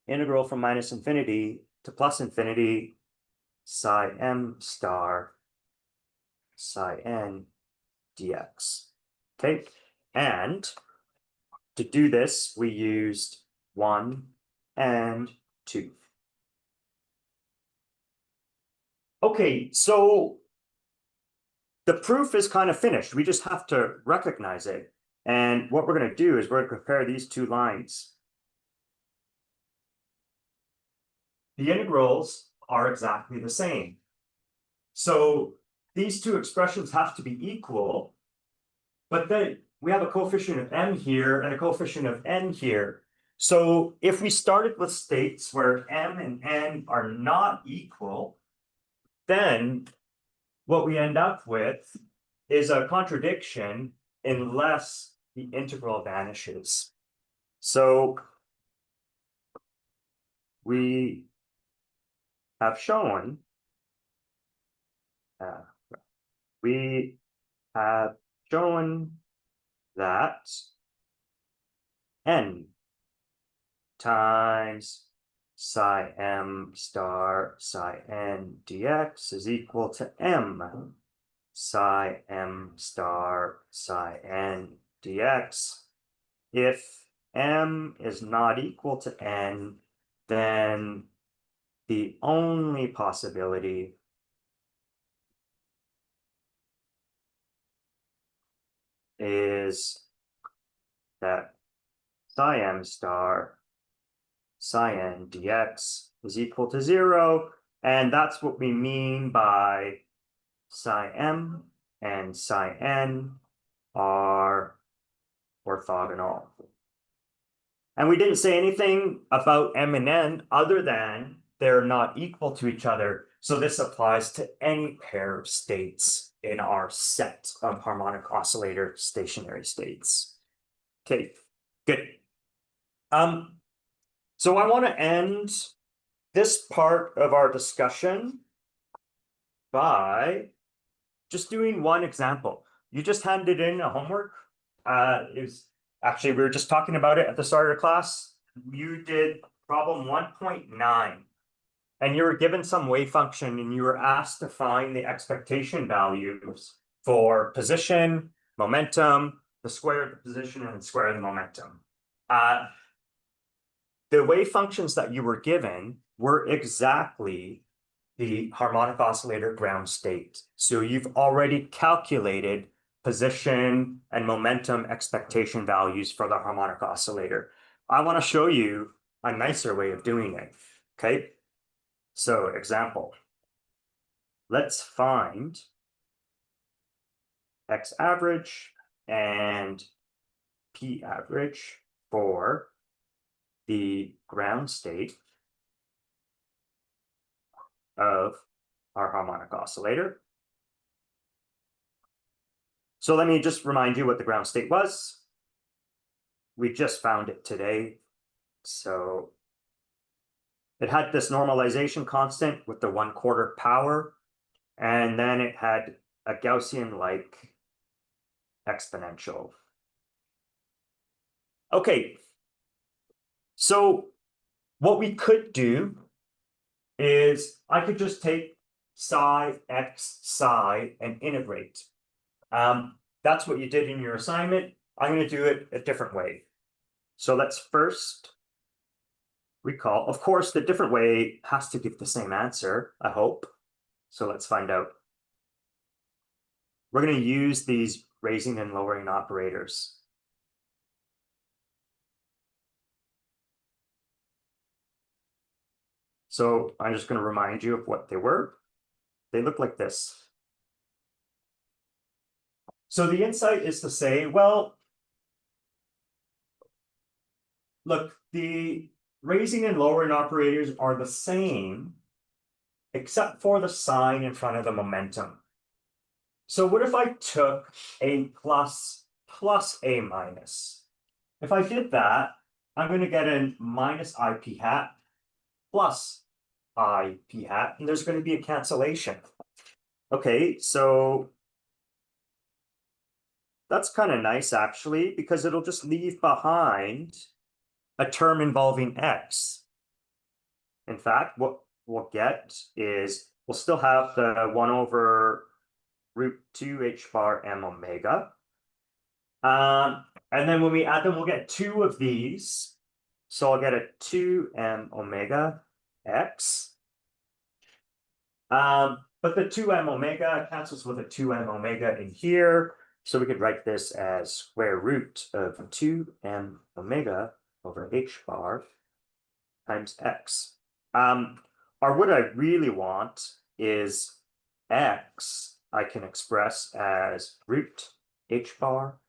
integral from minus infinity to plus infinity psi m star psi n dx. Okay, and to do this, we used 1 and 2. Okay, so the proof is kind of finished. We just have to recognize it. And what we're going to do is we're going to compare these two lines. The integrals are exactly the same. So these two expressions have to be equal, but then we have a coefficient of m here and a coefficient of n here. So if we started with states where m and n are not equal, then what we end up with is a contradiction unless the integral vanishes. So we have shown that n times psi m star psi n dx is equal to m psi m star psi n dx. If m is not equal to n, then the only possibility is that psi m star psi n dx is equal to 0. And that's what we mean by psi m and psi n are orthogonal. And we didn't say anything about m and n other than they're not equal to each other. So this applies to any pair of states in our set of harmonic oscillator stationary states. Okay, good. So I want to end this part of our discussion by just doing one example. You just handed in a homework. It was actually, we were just talking about it at the start of the class. You did problem 1.9, and you were given some wave function, and you were asked to find the expectation values for position, momentum, the square of the position, and the square of the momentum. The wave functions that you were given were exactly the harmonic oscillator ground state. So you've already calculated position and momentum expectation values for the harmonic oscillator. I want to show you a nicer way of doing it. Okay, so example. Let's find x average and p average for the ground state of our harmonic oscillator. So let me just remind you what the ground state was. We just found it today. So it had this normalization constant with the 1/4 power, and then it had a Gaussian-like exponential. Okay, so what we could do is I could just take psi x psi and integrate. That's what you did in your assignment. I'm going to do it a different way. So let's first recall. Of course, the different way has to give the same answer, I hope. So let's find out. We're going to use these raising and lowering operators. So I'm just going to remind you of what they were. They look like this. So the insight is to say, well, look, the raising and lowering operators are the same, except for the sign in front of the momentum. So what if I took a plus plus a minus? If I did that, I'm going to get a minus IP hat plus IP hat, and there's going to be a cancellation. Okay, so that's kind of nice, actually, because it'll just leave behind a term involving x. In fact, what we'll get is we'll still have the 1 over root 2 h bar m omega. And then when we add them, we'll get 2 of these. So I'll get a 2m omega x. But the 2m omega cancels with a 2m omega in here. So we could write this as square root of 2m omega over h bar times x. Or what I really want is x I can express as root h bar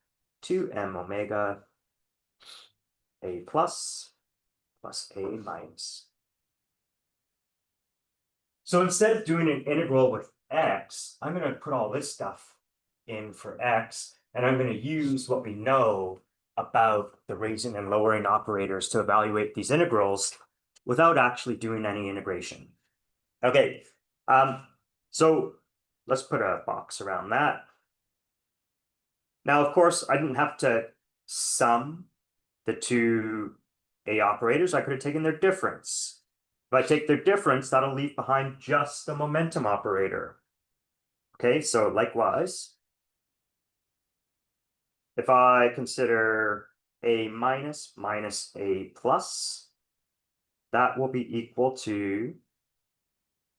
2m omega a plus plus a minus. So instead of doing an integral with x, I'm going to put all this stuff in for x, and I'm going to use what we know about the raising and lowering operators to evaluate these integrals without actually doing any integration. Okay, so let's put a box around that. Now, of course, I didn't have to sum the two A operators. I could have taken their difference. If I take their difference, that'll leave behind just the momentum operator. Okay, so likewise, if I consider A minus minus A plus, that will be equal to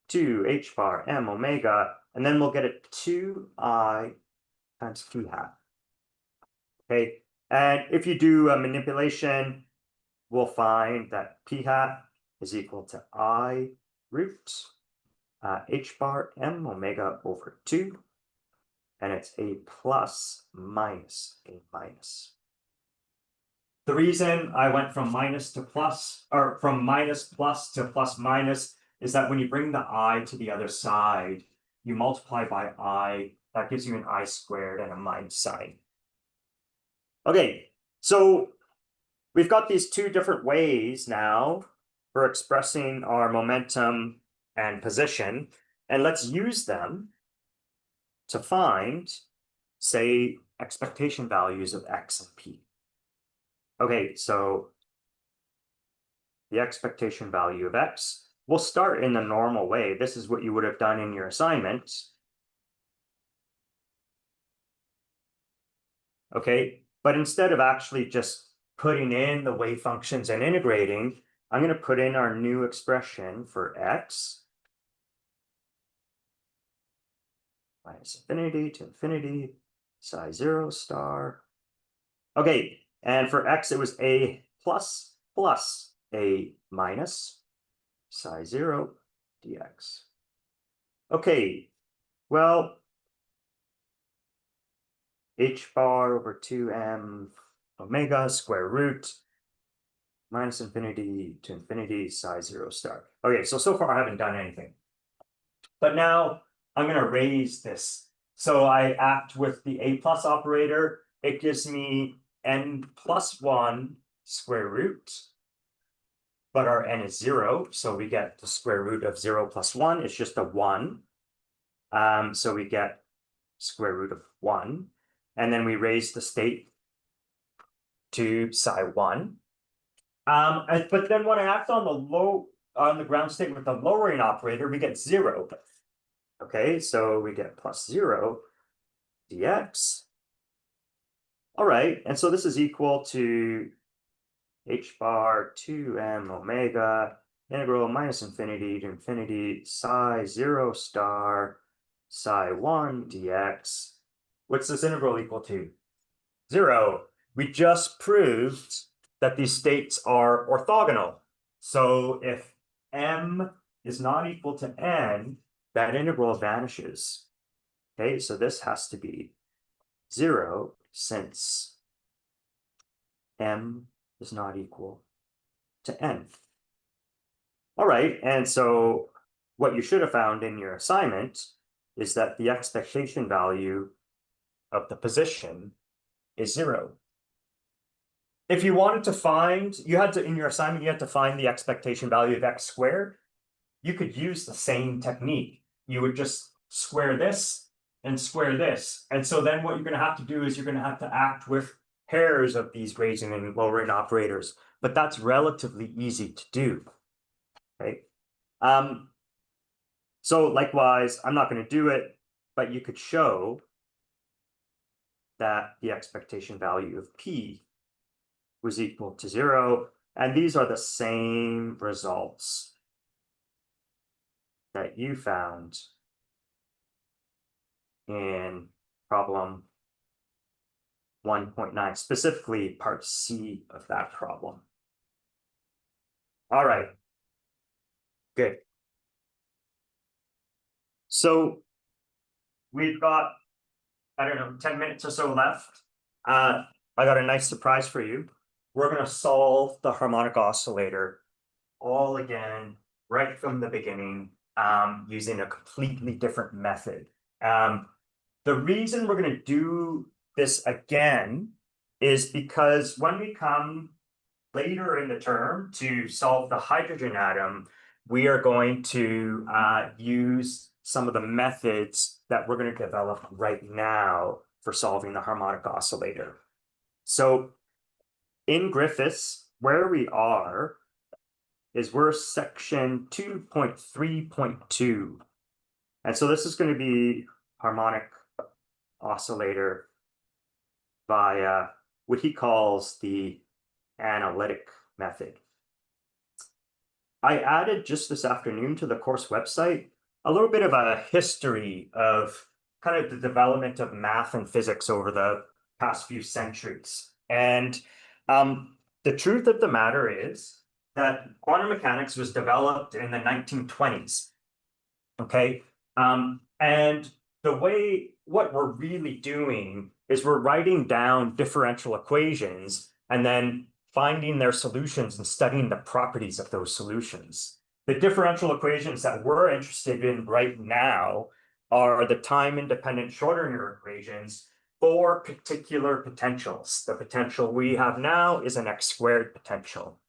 2 h bar m omega, and then we'll get a 2I times p hat. Okay, and if you do a manipulation, we'll find that p hat is equal to I root h bar m omega over 2, and it's a plus minus a minus. The reason I went from minus to plus, or from minus plus to plus minus, is that when you bring the I to the other side, you multiply by I, that gives you an I squared and a minus sign. Okay, so we've got these two different ways now for expressing our momentum and position, and let's use them to find, say, expectation values of x and p. Okay, so the expectation value of x, we'll start in the normal way. This is what you would have done in your assignment. Okay, but instead of actually just putting in the wave functions and integrating, I'm going to put in our new expression for x minus infinity to infinity, psi 0 star. Okay, and for x, it was a plus plus a minus psi 0 dx. Okay, well, h bar over 2m omega square root minus infinity to infinity psi 0 star. Okay, so far I haven't done anything. But now I'm going to raise this. So I act with the a plus operator. It gives me n plus 1 square root. But our n is 0, so we get the square root of 0 plus 1. It's just a 1. So we get square root of 1. And then we raise the state to psi 1. But then when I act on the ground state with the lowering operator, we get 0. Okay, so we get plus 0 dx. All right, and so this is equal to h bar 2m omega integral minus infinity to infinity psi 0 star psi 1 dx. What's this integral equal to? 0. We just proved that these states are orthogonal. So if m is not equal to n, that integral vanishes. Okay, so this has to be 0 since m is not equal to n. All right, and so what you should have found in your assignment is that the expectation value of the position is 0. If you wanted to find, in your assignment, you had to find the expectation value of x squared. You could use the same technique. You would just square this and square this. And so then what you're going to have to do is you're going to have to act with pairs of these raising and lowering operators. But that's relatively easy to do. Okay. So likewise, I'm not going to do it, but you could show that the expectation value of p was equal to 0. And these are the same results that you found in problem 1.9, specifically part C of that problem. All right, good. So we've got, I don't know, 10 minutes or so left. I got a nice surprise for you. We're going to solve the harmonic oscillator all again, right from the beginning, using a completely different method. The reason we're going to do this again is because when we come later in the term to solve the hydrogen atom, we are going to use some of the methods that we're going to develop right now for solving the harmonic oscillator. So in Griffiths, where we are is we're section 2.3.2. And so this is going to be harmonic oscillator via what he calls the analytic method. I added just this afternoon to the course website a little bit of a history of kind of the development of math and physics over the past few centuries. And the truth of the matter is that quantum mechanics was developed in the 1920s. Okay. And what we're really doing is we're writing down differential equations and then finding their solutions and studying the properties of those solutions. The differential equations that we're interested in right now are the time-independent Schrodinger equations for particular potentials. The potential we have now is an x squared potential.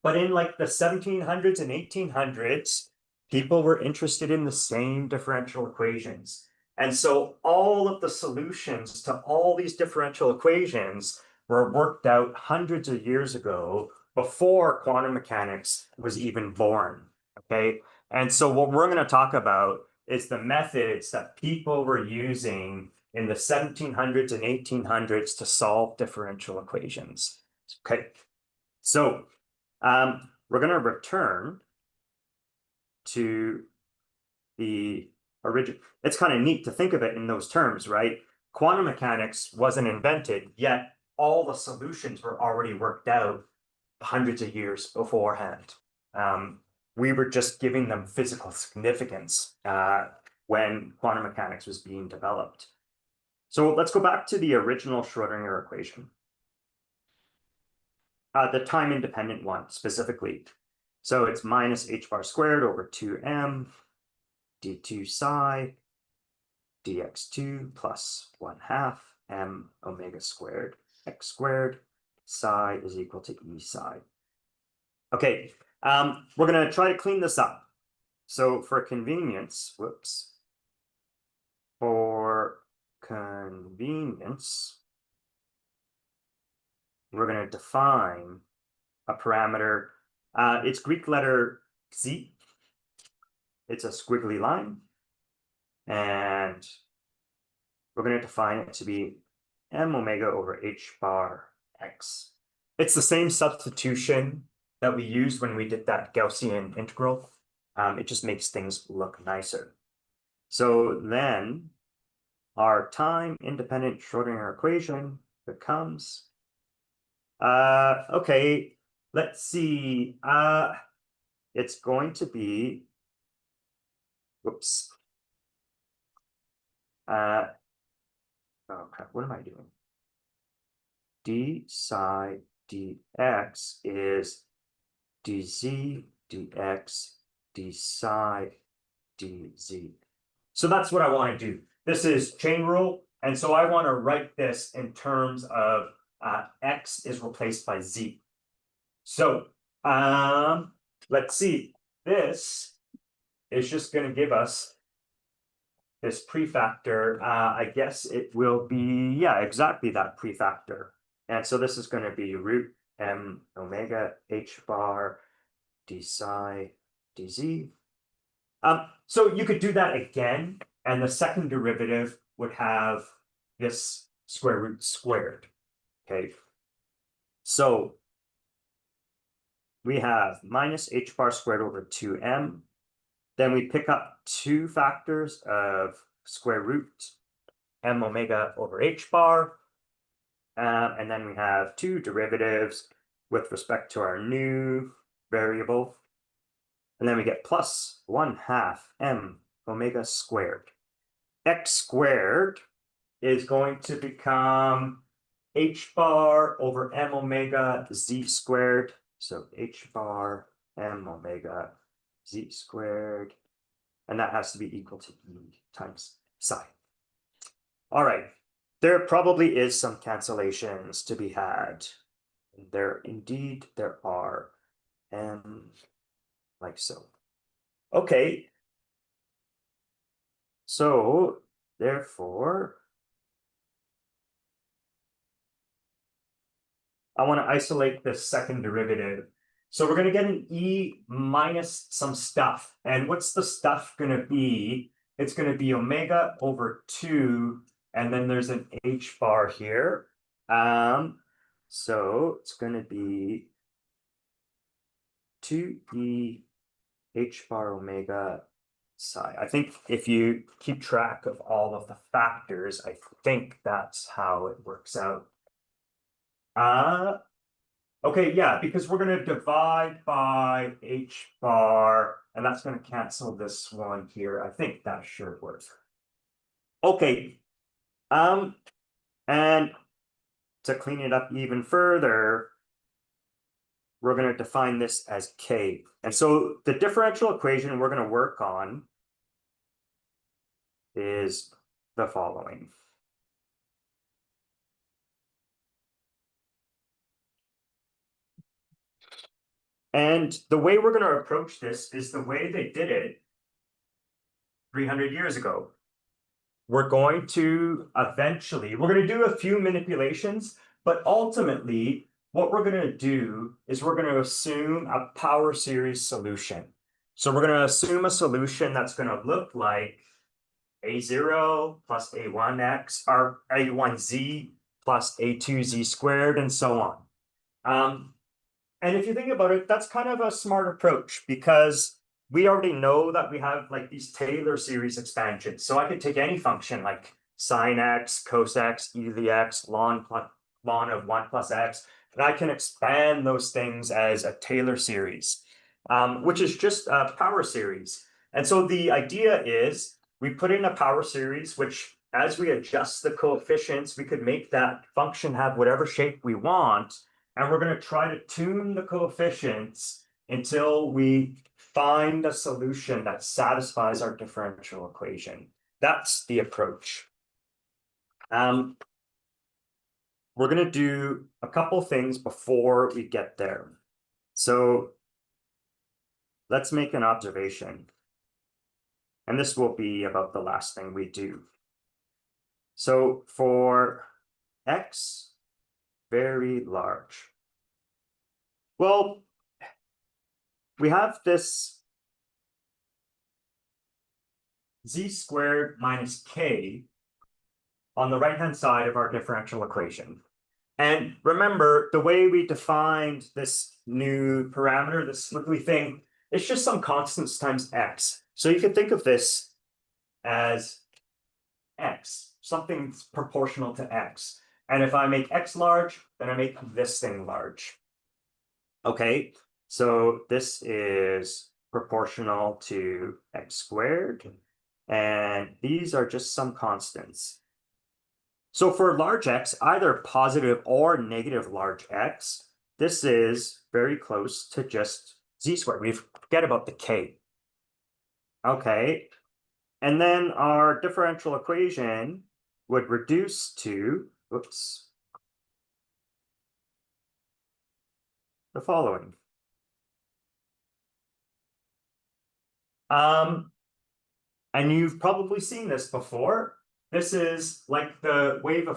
But in like the 1700s and 1800s, people were interested in the same differential equations. And so all of the solutions to all these differential equations were worked out hundreds of years ago before quantum mechanics was even born. Okay. And so what we're going to talk about is the methods that people were using in the 1700s and 1800s to solve differential equations. Okay. So we're going to return to the original. It's kind of neat to think of it in those terms, right? Quantum mechanics wasn't invented, yet all the solutions were already worked out hundreds of years beforehand. We were just giving them physical significance when quantum mechanics was being developed. So let's go back to the original Schrodinger equation. The time-independent one specifically. So it's minus h bar squared over 2m d2 psi dx2 plus 1/2 m omega squared x squared psi is equal to e psi. Okay, we're going to try to clean this up. So for convenience, we're going to define a parameter. It's Greek letter z. It's a squiggly line. And we're going to define it to be m omega over h bar x. It's the same substitution that we used when we did that Gaussian integral. It just makes things look nicer. So then our time-independent Schrodinger equation becomes, okay, let's see. It's going to be, whoops. Oh crap, what am I doing? D psi dx is dz dx d psi dz. So that's what I want to do. This is chain rule. And so I want to write this in terms of x is replaced by z. So let's see. This is just going to give us this prefactor. I guess it will be, yeah, exactly that prefactor. And so this is going to be root m omega h bar d psi dz. So you could do that again, and the second derivative would have this square root squared. Okay. So we have minus h bar squared over 2m. Then we pick up two factors of square root m omega over h bar. And then we have two derivatives with respect to our new variable. And then we get plus 1/2 m omega squared. X squared is going to become h bar over m omega z squared. So h bar m omega z squared. And that has to be equal to e times psi. All right. There probably is some cancellations to be had. There are. And like so. Okay. So therefore, I want to isolate this second derivative. So we're going to get an e minus some stuff. And what's the stuff going to be? It's going to be omega over 2, and then there's an h bar here. So it's going to be 2e h bar omega psi. I think if you keep track of all of the factors, I think that's how it works out. Okay, yeah, because we're gonna divide by h bar, and that's gonna cancel this one here. I think that should work. Okay, and to clean it up even further, we're going to define this as k. And so the differential equation we're going to work on is the following. And the way we're going to approach this is the way they did it 300 years ago. We're going to do a few manipulations, but ultimately what we're going to do is we're going to assume a power series solution. So we're going to assume a solution that's going to look like a0 plus a1x, or a1z plus a2z squared, and so on. And if you think about it, that's kind of a smart approach because we already know that we have like these Taylor series expansions. So I could take any function like sine x, cos x, e to the x, ln of 1 plus x, and I can expand those things as a Taylor series, which is just a power series. And so the idea is we put in a power series, which as we adjust the coefficients, we could make that function have whatever shape we want. And we're going to try to tune the coefficients until we find a solution that satisfies our differential equation. That's the approach. We're going to do a couple things before we get there. So let's make an observation. And this will be about the last thing we do. So for x very large, well, we have this z squared minus k on the right-hand side of our differential equation. And remember, the way we defined this new parameter, this squiggly thing, it's just some constants times x. So you could think of this as x, something proportional to x. And if I make x large, then I make this thing large. Okay, so this is proportional to x squared, and these are just some constants. So for large x, either positive or negative large x, this is very close to just z squared. We forget about the k. Okay, and then our differential equation would reduce to, oops, the following. And you've probably seen this before. This is like the wave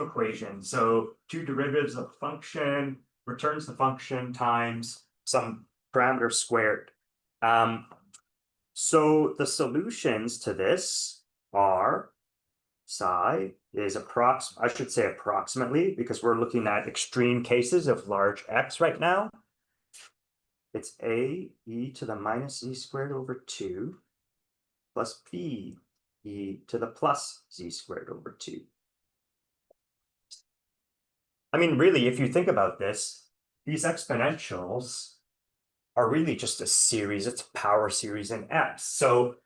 equation. So two derivatives of function returns the function times some parameter squared. So the solutions to this are psi is approximately, because we're looking at extreme cases of large x right now. It's a e to the minus z squared over 2 plus b e to the plus z squared over 2. I mean, really, if you think about this, these exponentials are really just a series. It's a power series in x. So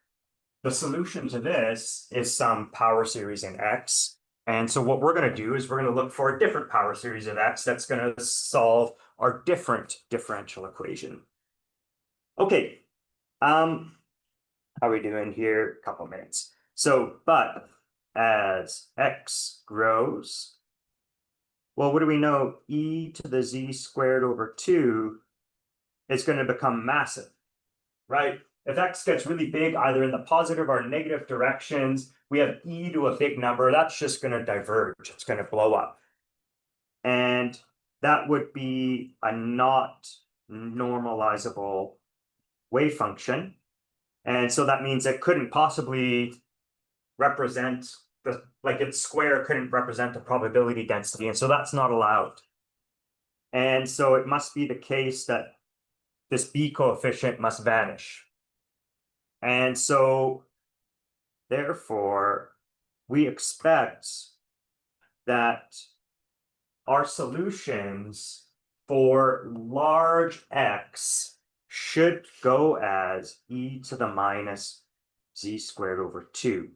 the solution to this is some power series in x. And so what we're going to do is we're going to look for a different power series of x that's going to solve our different differential equation. Okay, how are we doing here? A couple minutes. So, but as x grows, well, what do we know? E to the z squared over 2 is going to become massive, right? If x gets really big, either in the positive or negative directions, we have e to a big number, that's just going to diverge. It's going to blow up. And that would be a not normalizable wave function. And so that means it couldn't possibly represent like its square couldn't represent the probability density. And so that's not allowed. And so it must be the case that this b coefficient must vanish. And so therefore, we expect that our solutions for large X should go as e to the minus z squared over 2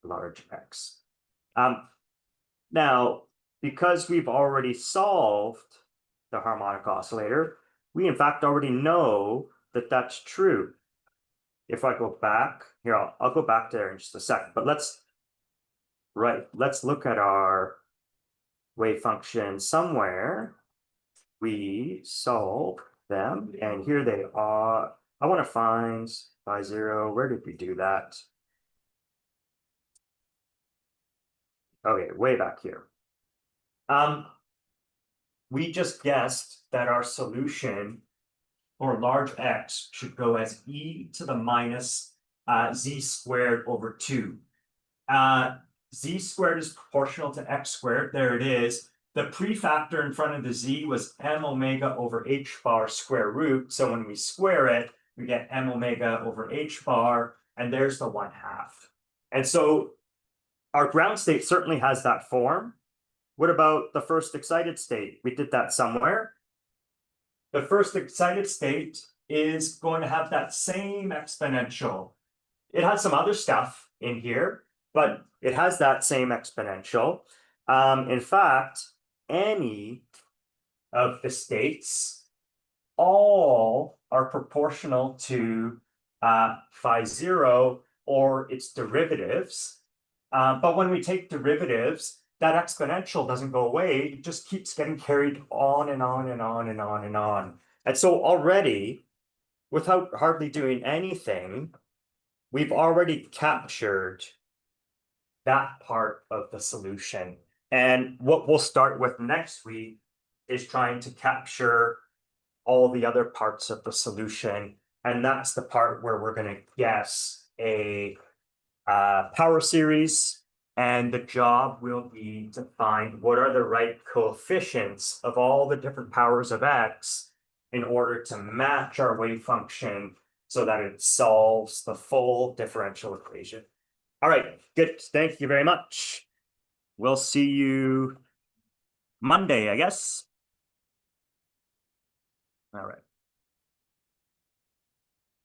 large X. Now, because we've already solved the harmonic oscillator, we in fact already know that that's true. If I go back here, I'll go back there in just a second, but let's look at our wave function somewhere. We solve them, and here they are. I want to find phi 0. Where did we do that? Okay, way back here. We just guessed that our solution for large X should go as e to the minus z squared over 2. Z squared is proportional to x squared. There it is. The prefactor in front of the z was m omega over h bar square root. So when we square it, we get m omega over h bar, and there's the 1/2. And so our ground state certainly has that form. What about the first excited state? We did that somewhere. The first excited state is going to have that same exponential. It has some other stuff in here, but it has that same exponential. In fact, any of the states all are proportional to phi 0 or its derivatives. But when we take derivatives, that exponential doesn't go away. It just keeps getting carried on and on and on and on and on. And so already, without hardly doing anything, we've already captured that part of the solution. And what we'll start with next week is trying to capture all the other parts of the solution. And that's the part where we're going to guess a power series. And the job will be to find what are the right coefficients of all the different powers of X in order to match our wave function so that it solves the full differential equation. All right, good. Thank you very much. We'll see you Monday, I guess. All right.